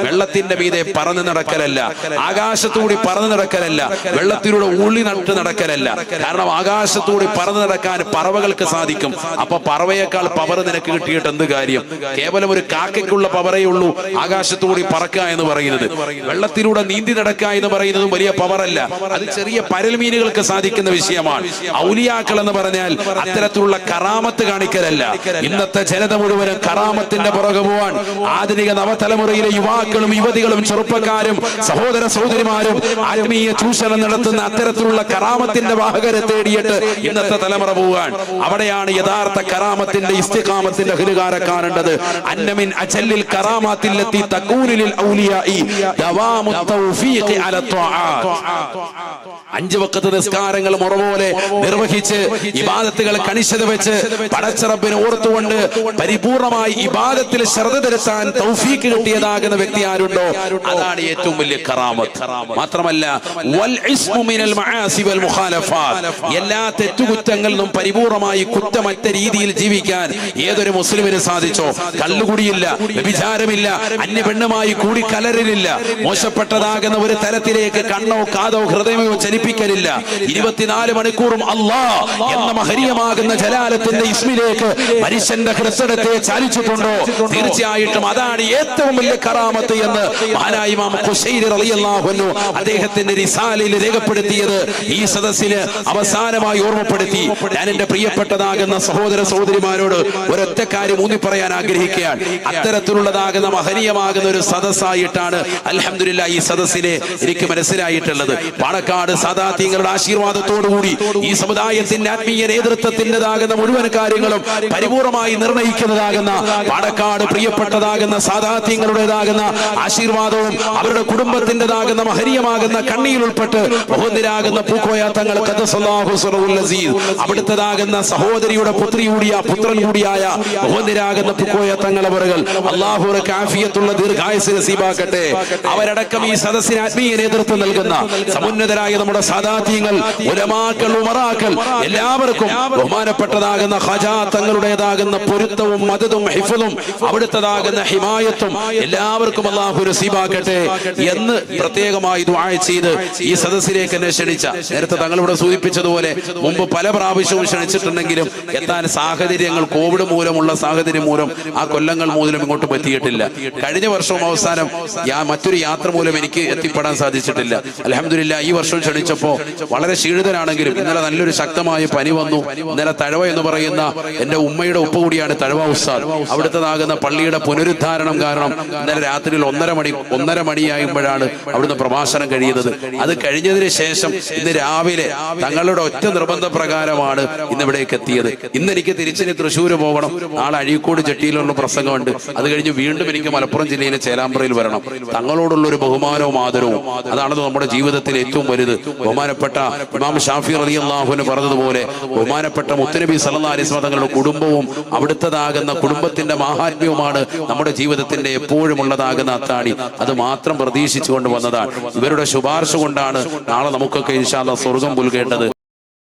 വെള്ളത്തിന്റെ മീതെ പറന്നു നടക്കലല്ല, ആകാശത്തൂടി പറന്നു നടക്കലല്ല, വെള്ളത്തിലൂടെ ഉള്ളി നട്ട് നടക്കലല്ല. കാരണം ആകാശത്തൂടി പറന്നു നടക്കാൻ പറവകൾക്ക് സാധിക്കും. അപ്പൊ പറവയേക്കാൾ പവർ നിനക്ക് കിട്ടിയിട്ട് എന്ത് കാര്യം? കേവലം ഒരു കാക്കയ്ക്കുള്ള പവറേ ഉള്ളൂ. ആകാശ ആകാശത്തുകൂടി പറക്കുക എന്ന് പറയുന്നത്, വെള്ളത്തിലൂടെ നീന്തി നടക്കുക എന്ന് പറയുന്നതും വലിയ പവറല്ല. അത് ചെറിയ പരൽമീനുകൾക്ക് സാധിക്കുന്ന വിഷയമാണ്. ഔലിയാക്കൾ എന്ന് പറഞ്ഞാൽ അത്തരത്തിലുള്ള കറാമത്ത് കാണിക്കലല്ല. ഇന്നത്തെ ജനത മുഴുവനും കറാമത്തിന്റെ പുറകെ പോവാൻ. ആധുനിക നവതലമുറയിലെ യുവാക്കളും യുവതികളും ചെറുപ്പക്കാരും സഹോദര സഹോദരിമാരും ആത്മീയ ചൂഷണം നടത്തുന്ന അത്തരത്തിലുള്ള കറാമത്തിന്റെ വാഹകരെ തേടിയിട്ട് ഇന്നത്തെ തലമുറ പോവാൻ. അവിടെയാണ് യഥാർത്ഥ കറാമത്തിന്റെ ഇസ്തിഖാമത്തിന്റെ അഹ്ലുകാരെ കാണേണ്ടത്. അന്നമിൻ അജല്ലിൽ കറാമാത്തില്ലത്തി തകൂനിൽ ഔലിയാഇ ദവാമുത് തൗഫീഖി അല ത്വാആത്ത്. 5 വഖത്ത് നിസ്കാരങ്ങൾ മുറപോലെ നിർവഹിച്ച് ഇബാദത്തുകൾ കണിശത വെച്ച് പടച്ച റബ്ബിനെ ഓർത്തുകൊണ്ട് പരിപൂർണമായി ഇബാദത്തിൽ ശ്രദ്ധ തിരുത്താൻ തൗഫീഖ് കിട്ടിയതാകുന്ന വ്യക്തി ആരുണ്ടോ അതാണ് ഏറ്റവും വലിയ കറാമത്ത്. മാത്രമല്ല വൽ ഇസ്മു മിനൽ മആസി വൽ മുഖാലഫാത്ത്, എല്ലാ തെറ്റുകുറ്റങ്ങളിലും പരിപൂർണമായി കുറ്റമറ്റ രീതിയിൽ ജീവിക്കാൻ ഏതൊരു മുസ്ലിമിന് സാധിച്ചോ, കള്ളുകുടിയില്ല, വ്യഭിചാരമില്ല, അന്യ പെണ്ണുമായി കൂടി കലരലില്ല, മോശപ്പെട്ടതാകുന്ന ഒരു തരത്തിലേക്ക് കണ്ണോ കാതോ ഹൃദയമോ ചലിപ്പിക്കലില്ല, 24 മണിക്കൂറും അല്ലാഹ് എന്ന മഹനീയമാകുന്ന ജലാലത്തിന്റെ ഇസ്മിലേക്ക് മനുഷ്യന്റെ ഹൃദയത്തെ ചാലിച്ചിട്ടുണ്ടോ, തീർച്ചയായിട്ടും അതാണ് ഏറ്റവും വലിയ കറാമത്ത് എന്ന് മഹാനായ ഇമാം ഖുശൈരി റളിയല്ലാഹു അൻഹു അദ്ദേഹത്തിന്റെ റിസാലയിൽ രേഖപ്പെടുത്തിയത് ഈ സദസ്സിന് അവസാനമായി ഓർമ്മപ്പെടുത്തി. ഞാൻ എന്റെ പ്രിയപ്പെട്ടതാകുന്ന സഹോദര സഹോദരിമാരോട് ഒരൊറ്റ കാര്യം ഊന്നി പറയാൻ ആഗ്രഹിക്കുകയാണ്. അത്തരത്തിലുള്ളതാകുന്ന മഹനീയമാകുന്ന ഒരു സദസ്സായിട്ടാണ് അൽഹംദുലില്ലാഹ് ഈ സദസ്സിനെ എനിക്ക് മനസ്സിലായിട്ടുള്ളത്. പാണക്കാട് സാദാത്യങ്ങളുടെ ആശീർവാദത്തോടുകൂടി ഈ സമുദായത്തിന്റെ ആത്മീയ നേതൃത്വത്തിൻ്റെതാകുന്ന മുഴുവൻ കാര്യങ്ങളും പരിപൂർണമായി നിർണയിക്കുന്നതാകുന്ന പാണക്കാട് പ്രിയപ്പെട്ടതാകുന്ന സാദാത്യങ്ങളുടേതാകുന്ന ആശീർവാദവും അവരുടെ കുടുംബത്തിൻ്റെതാകുന്ന മഹനീയമാകുന്ന കണ്ണിയിൽ ഉൾപ്പെട്ട് ബഹുദരാകുന്ന പൂക്കോയ തങ്ങൾ ഖദ്ദസല്ലാഹു സിറഹുൽ അസീസ് അവിടുത്തതാകുന്ന സഹോദരിയുടെ പുത്രൻ കൂടിയായ ബഹുദരാകുന്ന പൂക്കോയ തങ്ങളവറുകൾ അല്ലാഹുവിന്റെ ആഫിയത്തുള്ള ദീർഘായുസ്സ് നസീബാക്കട്ടെ. അവരടക്കം ഈ സദസ്സിന് ആത്മീയ നേതൃത്വം നൽകുന്ന സമുന്നതരായ നമ്മുടെ സാദാത്യങ്ങൾ, ഉലമാക്കൾ, ഉമറാക്കൾ എല്ലാവർക്കും ബഹുമാനപ്പെട്ടതാകുന്ന ഖജാ തങ്ങളുടേതാകുന്ന പൊരുത്തവും മദദും ഹിഫ്ളും അവിടുത്തതാകുന്ന ഹിമായത്തും എല്ലാവർക്കും അല്ലാഹു നസീബാക്കട്ടെ എന്ന് പ്രത്യേകമായി ദുആ ചെയ്ത് ഈ സദസ്സിലേക്ക് എന്നെ ക്ഷണിച്ച, നേരത്തെ തങ്ങളിവിടെ സൂചിപ്പിച്ചതുപോലെ മുമ്പ് പല പ്രാവശ്യവും ക്ഷണിച്ചിട്ടുണ്ടെങ്കിലും എത്താൻ സാഹചര്യങ്ങൾ കോവിഡ് മൂലമുള്ള സാഹചര്യം മൂലം ആ കൊല്ലങ്ങൾ മൂലം ഇങ്ങോട്ട് പറ്റിയിട്ടില്ല. കഴിഞ്ഞ വർഷവും അവസാനം മറ്റൊരു യാത്ര മൂലം എനിക്ക് എത്തിപ്പെടാൻ സാധിച്ചിട്ടില്ല. അൽഹംദുലില്ലാഹ് ഈ വർഷം ക്ഷണിച്ചപ്പോൾ വളരെ ക്ഷീണിതനാണെങ്കിലും ഇന്നലെ നല്ലൊരു ശക്തമായ പനി വന്നു. ഇന്നലെ തഴവ എന്ന് പറയുന്ന എന്റെ ഉമ്മയുടെ ഉപ്പ കൂടിയാണ് തഴവ ഉസ്താദ്, അവിടുത്തതാകുന്ന പള്ളിയുടെ പുനരുദ്ധാരണം കാരണം ഇന്നലെ രാത്രിയിൽ 1:30 മണിയാകുമ്പോഴാണ് അവിടുന്ന് പ്രഭാഷണം കഴിയുന്നത്. അത് കഴിഞ്ഞതിന് ശേഷം ഇന്ന് രാവിലെ തങ്ങളുടെ ഒറ്റ നിർബന്ധ പ്രകാരമാണ് ഇന്ന് ഇവിടേക്ക് എത്തിയത്. ഇന്ന് എനിക്ക് തിരിച്ചിനി തൃശ്ശൂർ പോകണം, നാളെ അഴീക്കോട് ജെട്ടിയിലുള്ള പ്രസംഗമുണ്ട്. അത് കഴിഞ്ഞ് വീണ്ടും എനിക്ക് മലപ്പുറം ജില്ലയിലെ ചേലാമ്പ്രയിൽ വരണം. തങ്ങളോടുള്ള ഒരു ബഹുമാനവും ആദരവും അതാണ് നമ്മുടെ ജീവിതത്തിൽ ഏറ്റവും വലുത്. ബഹുമാനപ്പെട്ട ഇമാം ഷാഫി റളിയല്ലാഹു അൻഹു പറഞ്ഞതുപോലെ ബഹുമാനപ്പെട്ട മുത്തുനബി സല്ലല്ലാഹു അലൈഹി വസല്ലം തങ്ങളുടെ കുടുംബവും അവിടുത്തതാകുന്ന കുടുംബത്തിന്റെ മാഹാത്മ്യവുമാണ് നമ്മുടെ ജീവിതത്തിന്റെ എപ്പോഴും ഉള്ളതാകുന്ന അത്താണി. അത് മാത്രം പ്രതീക്ഷിച്ചുകൊണ്ട് വന്നതാണ്. ഇവരുടെ ശുപാർശ കൊണ്ടാണ് നാളെ നമുക്കൊക്കെ ഇൻഷാ അല്ലാഹ് സ്വർഗ്ഗം പുൽകേണ്ടത്.